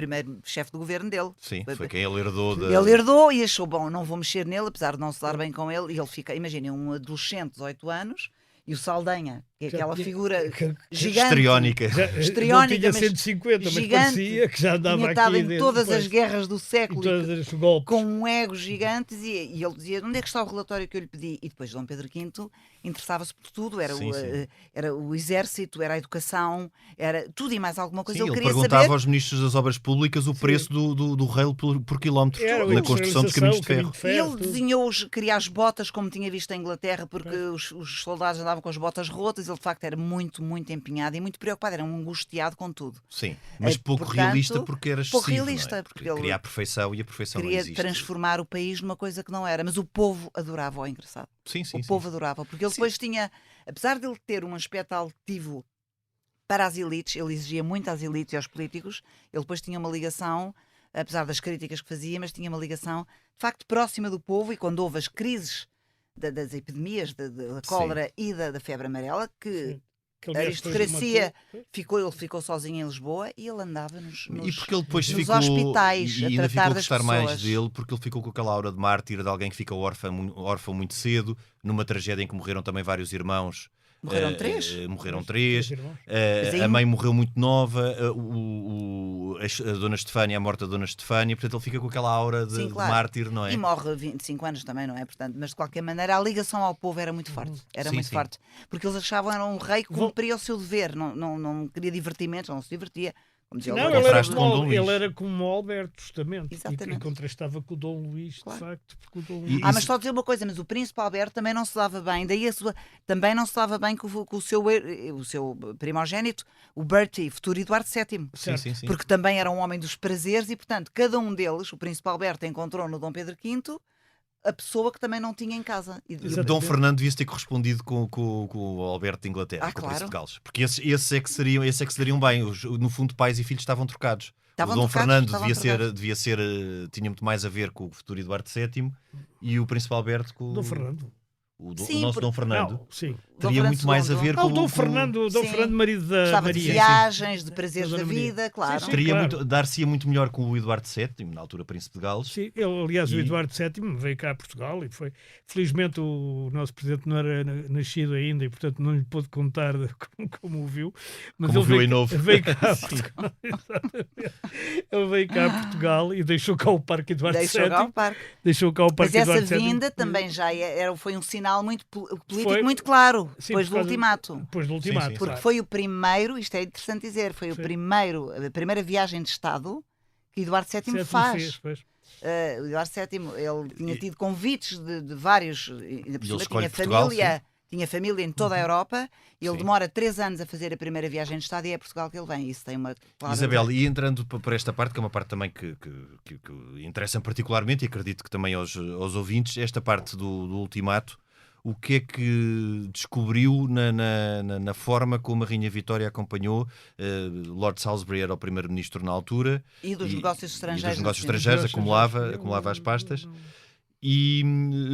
chefe de governo dele. Sim, foi quem ele herdou. Ele herdou e achou, bom, não vou mexer nele, apesar de não se dar bem com ele. E ele fica, imaginem, um adolescente de 18 anos e o Saldanha, que é aquela figura gigante. Histriónica. Histriónica, Não tinha mas 150, mas gigante. parecia que já andava Tinha aqui. estado em dentro, todas pois, as guerras do em século. todos os golpes. Com um ego gigante, e ele dizia onde é que está o relatório que eu lhe pedi? E depois Dom Pedro V interessava-se por tudo, era, Sim, sim. era o exército, era a educação, era tudo e mais alguma coisa. Sim, ele ele queria perguntava saber. aos ministros das obras públicas o preço do rail por quilómetro Era na a construção dos caminhos de ferro. E ele tudo. desenhou, queria as botas como tinha visto em Inglaterra, porque os soldados andavam com as botas rotas. Ele de facto era muito empenhado e muito preocupado, era um angustiado com tudo. Sim, mas pouco portanto, realista porque era excessivo. pouco realista, não é? porque ele queria a perfeição e a perfeição não Queria existe. transformar o país numa coisa que não era, mas o povo adorava, o engraçado. Sim, sim, O sim. povo adorava, porque ele depois tinha, apesar de ele ter um aspecto altivo para as elites, ele exigia muito às elites e aos políticos, ele depois tinha uma ligação, apesar das críticas que fazia, mas tinha uma ligação de facto próxima do povo. E quando houve as crises das epidemias, da cólera e da febre amarela, que Que, a aliás, depois aristocracia matou. ele ficou sozinho em Lisboa e ele andava nos E porque ele depois nos ficou hospitais e a ainda tratar ficou a das gostar pessoas. mais dele porque ele ficou com aquela aura de mártir, de alguém que fica órfão muito cedo, numa tragédia em que morreram também vários irmãos. Morreram três? Morreram três. irmãos. Mas aí- A mãe morreu muito nova. A Dona Estefânia, a morte da Dona Estefânia. Portanto, ele fica com aquela aura Sim, de claro. mártir, não é? E morre a 25 anos também, não é? Portanto, mas de qualquer maneira a ligação ao povo era muito forte. Era Sim, muito sim. forte. Porque eles achavam que era um rei que cumpria o seu dever. Não queria divertimentos, não se divertia. Como dizia o Não, Dom ele era, contraste com como, Dom Luís. ele era como o Alberto, justamente. Exatamente. E contrastava com o Dom Luís, Claro. de facto. Porque o Dom Luís... Mas só dizer uma coisa, mas o príncipe Alberto também não se dava bem, também não se dava bem com o seu primogénito, o Bertie, futuro Eduardo VII. Sim, sim, sim. Porque também era um homem dos prazeres e, portanto, cada um deles, o príncipe Alberto encontrou no Dom Pedro V a pessoa que também não tinha em casa. E Exato. Dom Fernando devia ter correspondido com o Alberto de Inglaterra, com o claro. Príncipe de Gales. Porque esses é que se dariam bem. No fundo, pais e filhos estavam trocados. Estavam O Dom trocados, Fernando estavam tinha muito mais a ver com o futuro Eduardo VII e o Príncipe Alberto com Dom Fernando. o Sim, nosso Dom Fernando. Não, sim. Dom Teria Fernando muito mais a II. ver Ah, com o Dom Fernando, Sim. marido da Gostava de Maria. viagens, de prazeres Da da Dona Maria. vida, claro. Sim, Teria claro. dar-se-ia muito melhor com o Eduardo VII, na altura Príncipe de Gales. Sim, aliás, o E- Eduardo VII veio cá a Portugal e foi. Felizmente o nosso presidente não era nascido ainda e, portanto, não lhe pôde contar como o viu. Mas Como ele viu veio, em novo. veio cá a Sim. Portugal. Exatamente. Ele veio cá a Portugal e deixou cá o Parque Eduardo Deixou cá o VII. parque. Deixou cá o Mas Parque essa Eduardo VII. vinda também já foi um sinal muito político, Foi- muito claro, Sim, depois por do causa- ultimato. Depois do ultimato, sim. Porque claro. foi o primeiro, isto é interessante dizer, foi Sim. a primeira viagem de Estado que Eduardo VII Sétimo faz. fez, pois. O Eduardo VII, ele tinha tido convites de vários, ainda por E cima ele escolhe tinha Portugal, família, tinha família em toda a Europa, e ele Sim. demora 3 anos a fazer a primeira viagem de Estado e é a Portugal que ele vem. Isso tem uma clara... Isabel, e entrando por esta parte, que é uma parte também que interessa particularmente, e acredito que também aos ouvintes, esta parte do ultimato, o que é que descobriu na forma como a Rainha Vitória acompanhou? Lord Salisbury era o primeiro-ministro na altura. E dos negócios estrangeiros. E dos negócios nacionais. estrangeiros, acumulava as pastas. E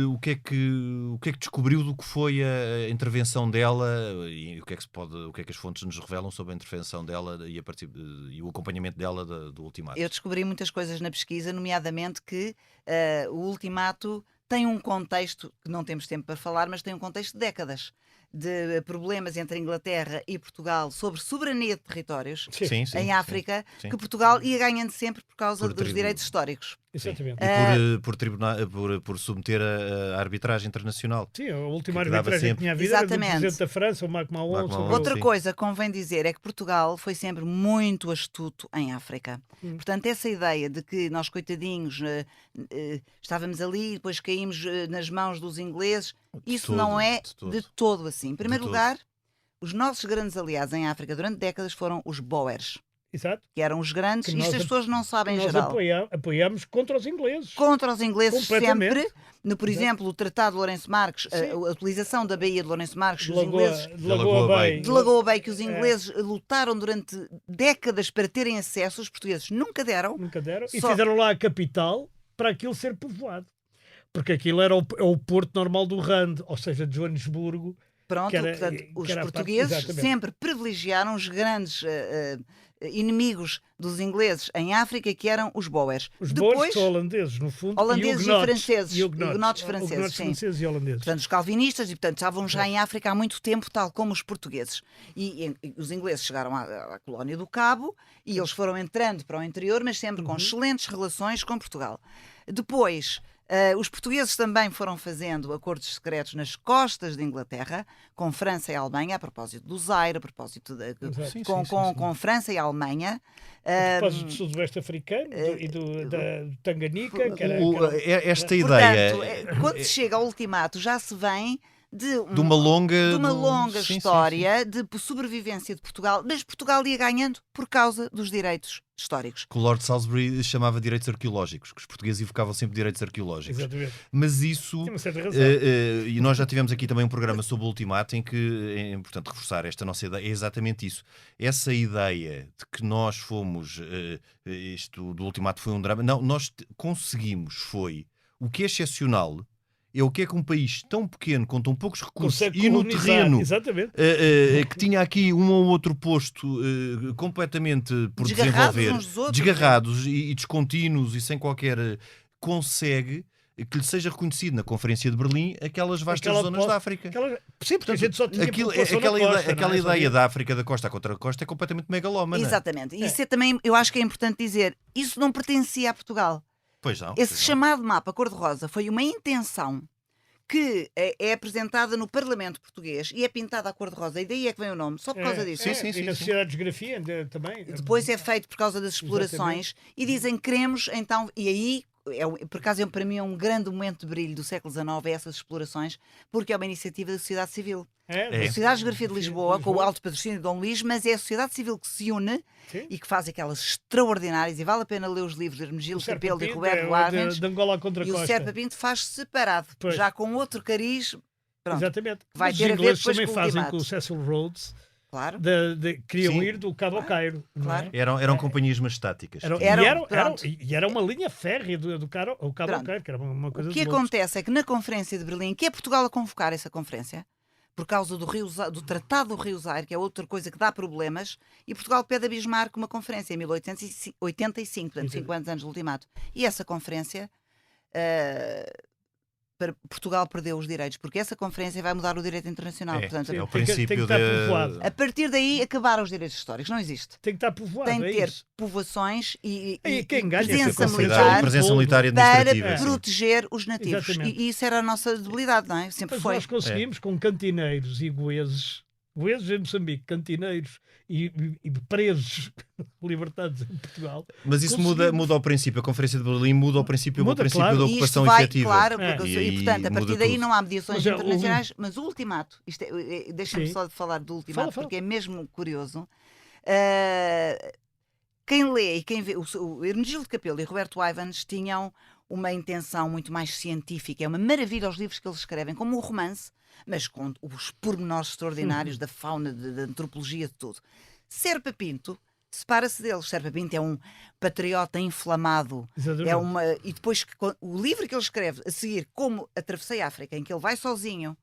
o que é que descobriu do que foi a intervenção dela e o que é que as fontes nos revelam sobre a intervenção dela e o acompanhamento dela do ultimato? Eu descobri muitas coisas na pesquisa, nomeadamente que o ultimato tem um contexto, que não temos tempo para falar, mas tem um contexto de décadas de problemas entre a Inglaterra e Portugal sobre soberania de territórios Sim, sim, em sim, África, sim. que Portugal ia ganhando sempre por causa Por dos ter- direitos históricos. Exatamente. E por submeter a arbitragem internacional. Sim, a última que dava arbitragem que sempre. tinha havido era do Exatamente. presidente da França, o Marc Mahon. Marc Mahon. Outra Sim. coisa que convém dizer é que Portugal foi sempre muito astuto em África. Portanto, essa ideia de que nós, coitadinhos, estávamos ali e depois caímos nas mãos dos ingleses, isso todo, não é de todo. de todo assim. Em primeiro todo. lugar, os nossos grandes aliados em África durante décadas foram os Boers, Exato. que eram os grandes, Que isto nós as pessoas não sabem em Nós geral. apoiámos contra os ingleses. Contra os ingleses Completamente. sempre, por exemplo, o Tratado de Lourenço Marques, a utilização da Baía de Lourenço Marques, De os ingleses de Lagoa Bay. de Lagoa Bay, que os ingleses lutaram durante décadas para terem acesso, os portugueses nunca deram. Nunca deram. E Só- fizeram lá a capital para aquilo ser povoado. Porque aquilo era o porto normal do Rand, ou seja, de Joanesburgo. Pronto, que era- portanto, que os era a parte- portugueses exatamente. sempre privilegiaram os grandes inimigos dos ingleses em África, que eram os Boers. Os boers Depois, são holandeses, no fundo. Holandeses e huguenotes. franceses. E huguenotes. Huguenotes franceses, Huguenotes sim. franceses e holandeses. portanto, os calvinistas, e portanto estavam já em África há muito tempo, tal como os portugueses. E os ingleses chegaram à colónia do Cabo e eles foram entrando para o interior, mas sempre com excelentes relações com Portugal. Depois, os portugueses também foram fazendo acordos secretos nas costas de Inglaterra, com França e Alemanha, a propósito do Zaire, a propósito Exato. Sim, com, sim, sim, com- sim. com França e Alemanha. A propósito do sudoeste africano e do Tanganica, que era... Esta ideia Portanto, quando se chega ao ultimato, já se vem de uma longa, longa sim, sim, história de sobrevivência de Portugal, mas Portugal ia ganhando por causa dos direitos históricos. que o Lord Salisbury chamava direitos arqueológicos, que os portugueses evocavam sempre direitos arqueológicos. Exatamente. Mas isso, Tem uma certa razão. e nós já tivemos aqui também um programa sobre o ultimato em que é importante reforçar esta nossa ideia, é exatamente isso. Essa ideia de que nós fomos, isto do ultimato foi um drama, não, nós conseguimos, foi o que é excepcional. É o que é que um país tão pequeno, com tão poucos recursos Consegue e no colonizar, terreno exatamente. que tinha aqui um ou outro posto completamente por Desgarrados desenvolver, uns dos outros. desgarrados e descontínuos e sem qualquer consegue que lhe seja reconhecido na Conferência de Berlim aquelas vastas Aquela zonas posse- da África. Sim, porque a gente só tinha Aquilo, população aquela na costa, ideia, aquela não é? Só ideia tinha- da África da costa contra a costa é completamente megalómana. Exatamente. E isso é também, eu acho que é importante dizer, isso não pertencia a Portugal. Pois não. Esse pois não. chamado mapa cor-de-rosa foi uma intenção que é apresentada no Parlamento português e é pintada a cor-de-rosa. E daí é que vem o nome, só por causa disso. Sim, sim, E sim, na sim. Sociedade de Geografia também. Depois é feito por causa das explorações e dizem que queremos, então, e aí, por acaso, para mim é um grande momento de brilho do século XIX, essas explorações, porque é uma iniciativa da sociedade civil. É. A Sociedade de Geografia de Lisboa, com o alto patrocínio de Dom Luís, mas é a sociedade civil que se une Sim. e que faz aquelas extraordinárias, e vale a pena ler os livros de Hermegildo O Serpa Capelo e Pinto Roberto é Arnes, de Angola contra a e o Costa. Serpa Pinto faz separado, Pois. já com outro cariz. Pronto, Exatamente. Vai Mas ter os a ver ingleses depois também com o fazem ultimato. com o Cecil Rhodes. claro. Queriam Sim. ir do Cabo ao Cairo. não Claro. é? Eram companhias estáticas. Pronto. E era uma linha férrea do Cabo ao Pronto. Cairo, que era uma coisa O que de loucos. acontece é que na Conferência de Berlim, que é Portugal a convocar essa conferência, por causa do Tratado do Rio Zaire, que é outra coisa que dá problemas, e Portugal pede a Bismarck uma conferência em 1885, portanto, 5 anos antes do ultimato. E essa conferência, para Portugal perdeu os direitos, porque essa conferência vai mudar o direito internacional. Portanto, É o tem que princípio estar da... povoado. a partir daí acabaram os direitos históricos, não existe. Tem que estar povoado. Tem de é ter isso. povoações e Quem ganha presença essa militar presença militar e para administrativa. sim. proteger os nativos. Exatamente. E isso era a nossa debilidade, não é? Sempre Mas foi. nós conseguimos com cantineiros e goeses em Moçambique, cantineiros e presos libertados em Portugal. Mas isso Conseguimos. muda o princípio. A Conferência de Berlim muda o princípio, Muda, o princípio claro. da E isto ocupação vai, efetiva. claro, É. porque, E e, aí portanto, a muda partir daí tudo. não há mediações Mas é, internacionais, mas o ultimato, deixa-me Sim. só de falar do ultimato, Fala. porque é mesmo curioso. Quem lê e quem vê, o Hermegildo Capelo e Roberto Ivans tinham uma intenção muito mais científica. É uma maravilha os livros que eles escrevem, como o romance, mas com os pormenores extraordinários da fauna, da antropologia, de tudo. Serpa Pinto separa-se deles. Serpa Pinto é um patriota inflamado. Exatamente. E depois o livro que ele escreve a seguir, Como Atravessei a África, em que ele vai sozinho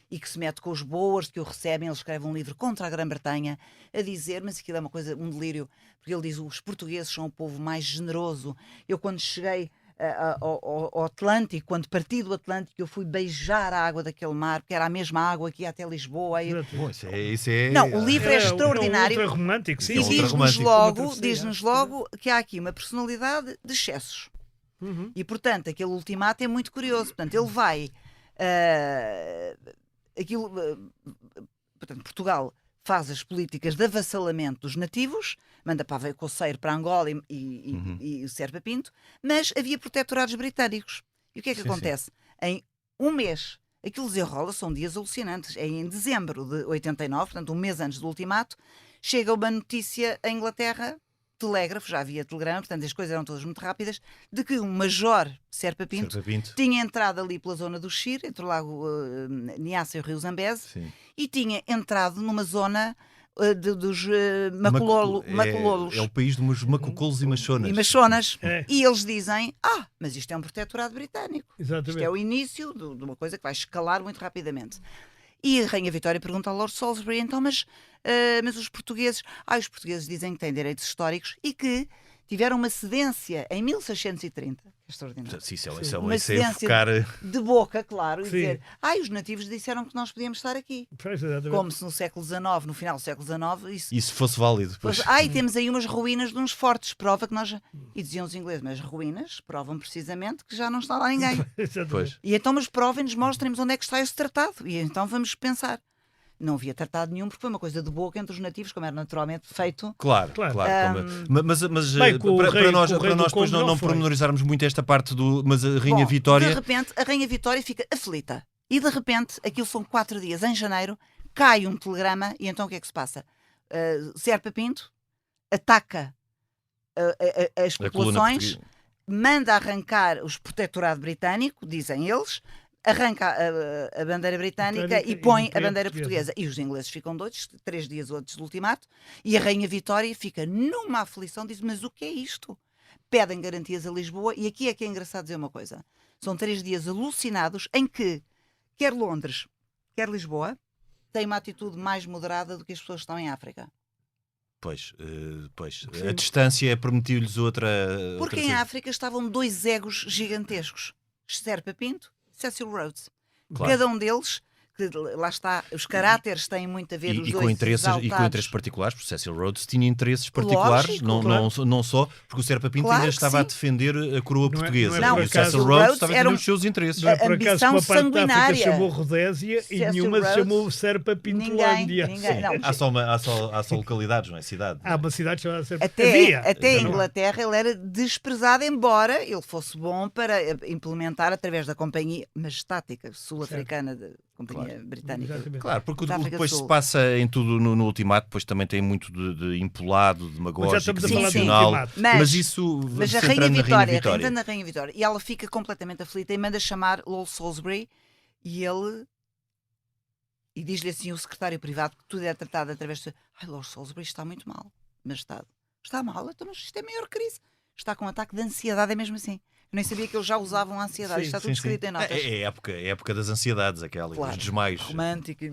e que se mete com os boas que o recebem, ele escreve um livro contra a Grã-Bretanha a dizer, mas aquilo é uma coisa, um delírio, porque ele diz: os portugueses são o povo mais generoso. Eu quando cheguei ao Atlântico, quando parti do Atlântico, eu fui beijar a água daquele mar, porque era a mesma água que ia até Lisboa. Bom, isso é... Não, o livro é extraordinário. É ultra romântico, sim. E É ultra diz-nos romântico. logo, Uma travessia. que há aqui uma personalidade de excessos. E, portanto, aquele ultimato é muito curioso. Portanto, ele vai... portanto, Portugal faz as políticas de avassalamento dos nativos, manda para Coceiro, para Angola e o Serpa Pinto, mas havia protetorados britânicos. E o que é que acontece? Em um mês, aquilo desenrola, são dias alucinantes. É em dezembro de 89, portanto, um mês antes do ultimato, chega uma notícia em Inglaterra, telégrafo, já havia telegrama, portanto as coisas eram todas muito rápidas, de que um major Serpa Pinto tinha entrado ali pela zona do Xir, entre o lago Niassa e o rio Zambeze, e tinha entrado numa zona dos macololos. É o país dos macucolos e machonas. E machonas. E eles dizem, mas isto é um protetorado britânico. Exatamente. Isto é o início de uma coisa que vai escalar muito rapidamente. E a Rainha Vitória pergunta ao Lord Salisbury, então, mas os portugueses... os portugueses dizem que têm direitos históricos e que tiveram uma cedência em 1630. É extraordinário. Uma cedência de boca, claro, e Sim. dizer, os nativos disseram que nós podíamos estar aqui. Pois, exatamente. Como se no século XIX, no final do século XIX, isso fosse válido. Pois. e temos aí umas ruínas de uns fortes, prova que nós... E diziam os ingleses, mas ruínas provam precisamente que já não está lá ninguém. Pois. E então, mas provem-nos, mostrem-nos onde é que está esse tratado. E então vamos pensar. Não havia tratado nenhum, porque foi uma coisa de boca entre os nativos, como era naturalmente feito. Claro. Mas Bem, para nós depois Congo não foi. pormenorizarmos muito esta parte do... Mas a Rainha Vitória... De repente, a Rainha Vitória fica aflita. E de repente, aquilo são 4 dias, em janeiro, cai um telegrama, e então o que é que se passa? Serpa Pinto ataca as populações, manda arrancar os protetorado britânico, dizem eles, arranca a bandeira britânica e põe a bandeira portuguesa. E os ingleses ficam doidos, 3 dias antes do ultimato, e a Rainha Vitória fica numa aflição, diz, mas o que é isto? Pedem garantias a Lisboa, e aqui é que é engraçado dizer uma coisa. São 3 dias alucinados em que, quer Londres, quer Lisboa, têm uma atitude mais moderada do que as pessoas que estão em África. Pois. A distância permitiu-lhes outra... Porque em África estavam 2 egos gigantescos. Serpa Pinto, Cecil Rhodes. Claro. Cada um deles, que lá está, os caráteres têm muito a ver, os dois com interesses particulares, porque Cecil Rhodes tinha interesses particulares, Lógico, não só, porque o Serpa Pinto claro ainda estava a defender a coroa portuguesa. não é E o por acaso, Cecil Rhodes estava a era defender os seus interesses. Não é por acaso ambição uma parte da África sanguinária. chamou Rodésia e Cecil nenhuma se Rhodes, chamou Serpa Pintolândia. Ninguém. Não, Há só localidades, não é? Cidade. Há uma cidade chamada Serpa. Até a Inglaterra ele era desprezado, embora ele fosse bom para implementar através da Companhia Majestática Sul-Africana, da Companhia Britânica. Exatamente. Claro, porque da África depois do se Sul. passa em tudo no ultimato, depois também tem muito de empolado, demagógico, Mas já estamos a falar do emocional. ultimato. Mas isso Mas a centrando Rainha na Vitória, Vitória. reinando a Rainha Vitória, e ela fica completamente aflita e manda chamar Lord Salisbury e diz-lhe assim o secretário privado que tudo é tratado através de Lord Salisbury está muito mal, majestade. Está mal? Então, mas isto é a maior crise. Está com um ataque de ansiedade, é mesmo assim. Eu nem sabia que eles já usavam a ansiedade. Isto está tudo escrito em notas. É a época das ansiedades, aquela, Claro, dos desmaios. romântico.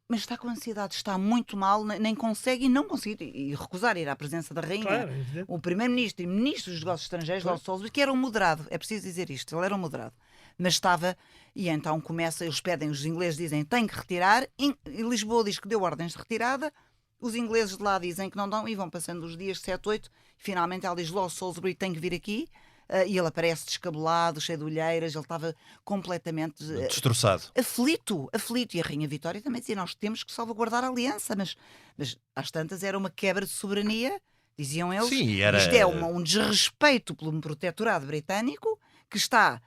Mas está com ansiedade, está muito mal, nem consegue e não consegue e recusar ir à presença da rainha. Claro, é evidente. O primeiro-ministro e ministro dos negócios estrangeiros, Lord Salisbury, que era um moderado, é preciso dizer isto, ele era um moderado, mas estava, e então começa, eles pedem, os ingleses dizem tem que retirar, e Lisboa diz que deu ordens de retirada, os ingleses de lá dizem que não dão e vão passando os dias 7, 8, e finalmente ela diz Lord Salisbury tem que vir aqui. E ele aparece descabelado, cheio de olheiras, ele estava completamente destroçado, aflito. E a Rainha Vitória também dizia: nós temos que salvaguardar a aliança, mas às tantas era uma quebra de soberania, diziam eles. Sim, era... Isto é um desrespeito pelo protetorado britânico que está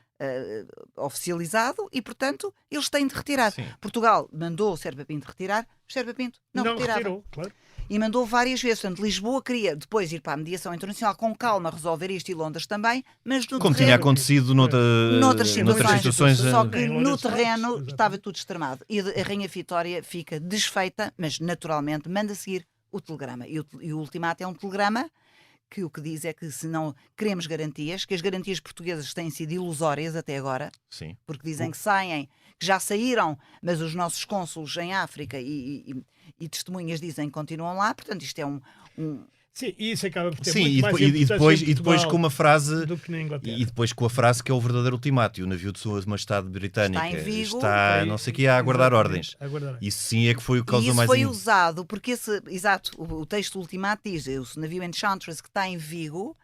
oficializado e, portanto, eles têm de retirar. Sim. Portugal mandou o Serpa Pinto retirar, o Serpa Pinto não retirava. Retirou, claro. E mandou várias vezes. Portanto, Lisboa queria depois ir para a mediação internacional com calma resolver isto, e Londres também, mas no como terreno, tinha acontecido noutras situações. só que Em no Londres, terreno exatamente. estava tudo extremado. E a Rainha Vitória fica desfeita, mas naturalmente manda seguir o telegrama. E o ultimato é um telegrama que o que diz é que se não queremos garantias, que as garantias portuguesas têm sido ilusórias até agora, Sim. porque dizem que saem, que já saíram, mas os nossos cônsulos em África e testemunhas dizem que continuam lá, portanto isto é Sim, e isso acaba por ter Sim, muito mais e importância em depois Portugal com uma frase do que na Inglaterra. e depois com a frase que é o verdadeiro ultimato, e o navio de Sua Majestade Britânica Está em Vigo, está não sei o que a aguardar ordens. Isso sim é que foi o que E causou isso mais foi usado, porque o texto ultimato diz: o navio Enchantress que está em Vigo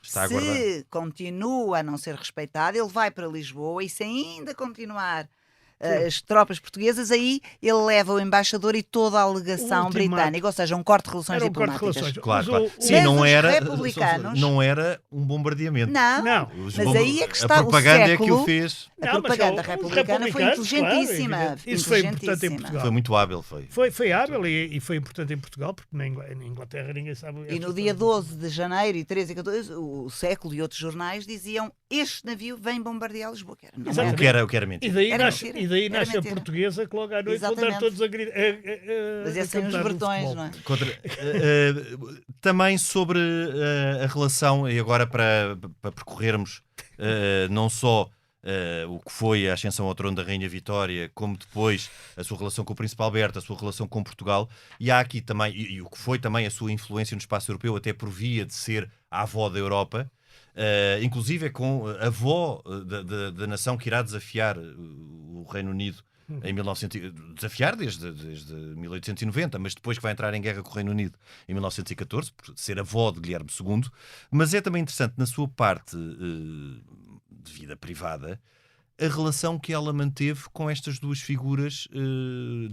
Está a aguardar. Se continua a não ser respeitado, ele vai para Lisboa e se ainda continuar as tropas portuguesas, aí ele leva o embaixador e toda a alegação ultimato. britânica, ou seja, um corte de relações Era um corte de diplomáticas. relações. Claro, Mas claro. o- Sim, Mas não os era, republicanos- não era um bombardeamento. Não, Os mas bomba- aí é que está a propaganda o é que o século. fez. A Não, mas propaganda os republicana foi republicanos, inteligentíssima. claro, evidente. Isso foi importante em inteligentíssima. Portugal. Foi muito hábil, foi. Foi hábil e foi importante em Portugal, porque na Inglaterra ninguém sabe. E no dia 12 de janeiro e 13 e 14, o Século e outros jornais diziam: este navio vem bombardear Lisboa. Que era, não Exatamente. O que era E mentira. daí Era nasce, mentira. e daí Era nasce a mentira. portuguesa que logo à noite vão Exatamente. dar todos a gritar. Mas esses são os bretões, não é? Também sobre a relação, e agora para percorrermos não só o que foi a ascensão ao trono da Rainha Vitória, como depois a sua relação com o Príncipe Alberto, a sua relação com Portugal, e há aqui também, e o que foi também a sua influência no espaço europeu, até por via de ser a avó da Europa, inclusive é com a avó da nação que irá desafiar o Reino Unido em 1900, desafiar desde 1890, mas depois que vai entrar em guerra com o Reino Unido em 1914, por ser avó de Guilherme II. Mas é também interessante, na sua parte de vida privada, a relação que ela manteve com estas duas figuras,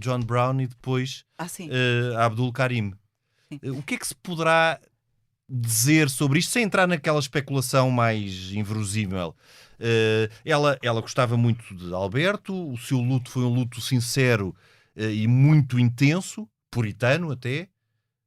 John Brown e depois Sim. Abdul Karim. Sim. O que é que se poderá dizer sobre isto, sem entrar naquela especulação mais inverosímil? Ela gostava muito de Alberto, o seu luto foi um luto sincero e muito intenso, puritano até,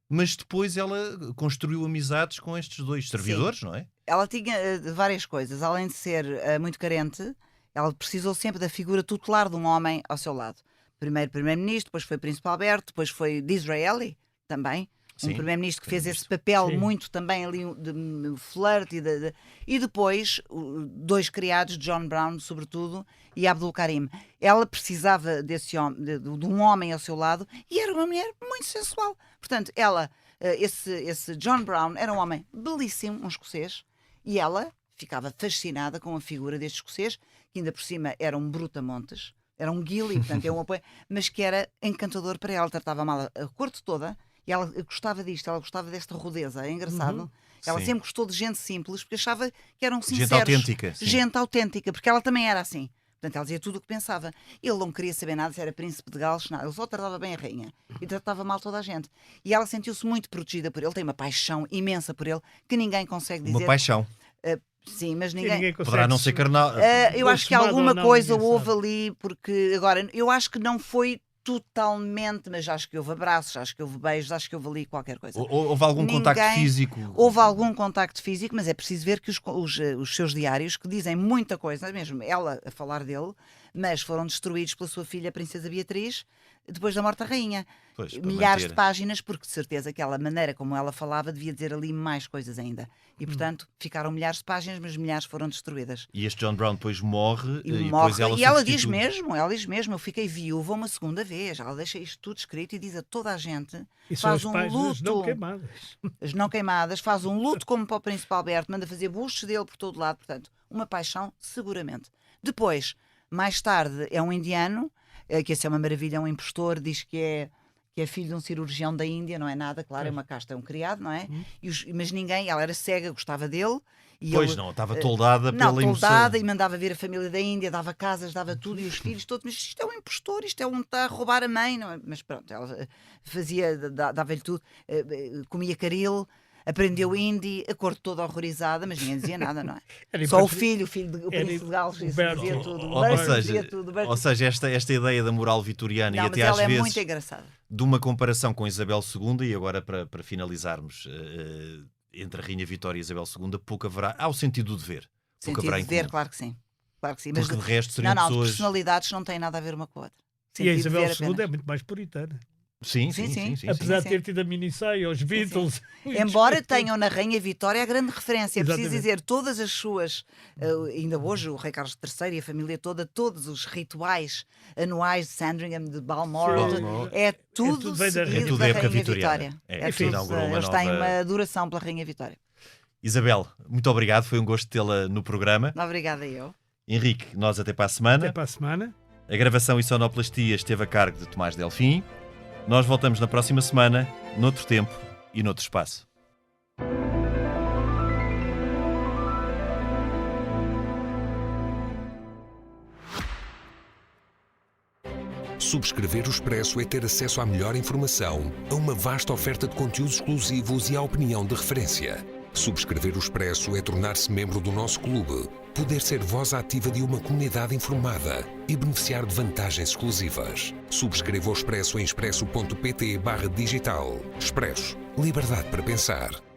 mas depois ela construiu amizades com estes dois servidores, não é? Ela tinha várias coisas. Além de ser muito carente, ela precisou sempre da figura tutelar de um homem ao seu lado. Primeiro primeiro-ministro, depois foi Príncipe Alberto, depois foi Disraeli também. Sim, Um primeiro-ministro que fez esse papel Sim. muito também ali de flerte e depois dois criados, John Brown sobretudo e Abdul Karim. Ela precisava desse homem, de um homem ao seu lado e era uma mulher muito sensual. Portanto, ela, esse John Brown era um homem belíssimo, um escocês, e ela ficava fascinada com a figura deste escocês, que ainda por cima era um brutamontes, era um guile, portanto é um apoio, mas que era encantador para ela, tratava mal a corte toda. E ela gostava disto, ela gostava desta rudeza. É engraçado. Ela Sim. sempre gostou de gente simples, porque achava que eram sinceros. Gente autêntica. Sim. Gente autêntica, porque ela também era assim. Portanto, ela dizia tudo o que pensava. Ele não queria saber nada se era príncipe de Gales, nada. Ele só tratava bem a rainha e tratava mal toda a gente. E ela sentiu-se muito protegida por ele, tem uma paixão imensa por ele, que ninguém consegue dizer. Uma paixão. Sim, mas E ninguém... ninguém consegue Poderá não ser carnal. eu acho que consumado alguma ou não, coisa ninguém houve sabe. ali, porque agora, eu acho que não foi totalmente, mas acho que houve abraços, acho que houve beijos, acho que houve ali qualquer coisa. Houve algum contacto físico? Houve algum contacto físico, mas é preciso ver que os seus diários, que dizem muita coisa, mesmo ela a falar dele, mas foram destruídos pela sua filha, a Princesa Beatriz, depois da morte da rainha. Pois, para Milhares manter. de páginas, porque de certeza aquela maneira como ela falava devia dizer ali mais coisas ainda. E portanto ficaram milhares de páginas, mas milhares foram destruídas. E este John Brown depois morre E, depois morre, ela diz substitui. mesmo, eu fiquei viúva uma segunda vez. Ela deixa isto tudo escrito e diz a toda a gente, E são faz as um páginas não luto, queimadas. as não queimadas, faz um luto como para o Príncipe Alberto, manda fazer bustos dele por todo lado, portanto, uma paixão seguramente. Depois, mais tarde, é um indiano, que esse é uma maravilha, é um impostor, diz que é filho de um cirurgião da Índia, não é nada, claro, é uma casta, é um criado, não é? Mas ninguém, ela era cega, gostava dele. E Pois ele, não, estava toldada não, pela emoção. toldada, e mandava ver a família da Índia, dava casas, dava tudo, e os filhos todos, mas isto é um impostor, isto é um está a roubar a mãe, não é? Mas pronto, ela fazia, dava-lhe tudo, comia caril, aprendeu hindi, a corte toda horrorizada, mas ninguém dizia nada, não é? Era Só o importante- filho do era príncipe de Gales, o isso Berto. dizia tudo, o Ou Berto seja, dizia tudo, o Berto- ou seja, esta ideia da moral vitoriana Não, e mas até às ela é vezes muito engraçada. de uma comparação com Isabel II, e agora para finalizarmos, entre a Rainha Vitória e Isabel II, pouco haverá. Há o sentido de ver. Pouco Sentido haverá de em ver, comum. claro que sim. Claro que sim. Mas Porque de resto seriam não, pessoas. personalidades não têm nada a ver uma com a outra. E a Sentido de Isabel ver II apenas. é muito mais puritana. Sim, Sim, sim, sim. sim, sim, Apesar sim. de ter tido a minissaia, os Beatles. Embora tenham na Rainha Vitória a grande referência, é preciso Exatamente. dizer, todas as suas, ainda hoje o rei Carlos III e a família toda, todos os rituais anuais de Sandringham, de Balmoral, Sim. é tudo tudo vem da- seguido é tudo da época Rainha vitoriana. Vitória. É, É tudo, inaugurou uma eles têm nova- uma adoração pela Rainha Vitória. Isabel, muito obrigado, foi um gosto tê-la no programa. Obrigada eu. Henrique, nós até para a semana. Até para a semana. A gravação e sonoplastia esteve a cargo de Tomás Delfim. Nós voltamos na próxima semana, noutro tempo e noutro espaço. Subscrever o Expresso é ter acesso à melhor informação, a uma vasta oferta de conteúdos exclusivos e à opinião de referência. Subscrever o Expresso é tornar-se membro do nosso clube, poder ser voz ativa de uma comunidade informada e beneficiar de vantagens exclusivas. Subscreva o Expresso em expresso.pt/digital. Expresso. Liberdade para pensar.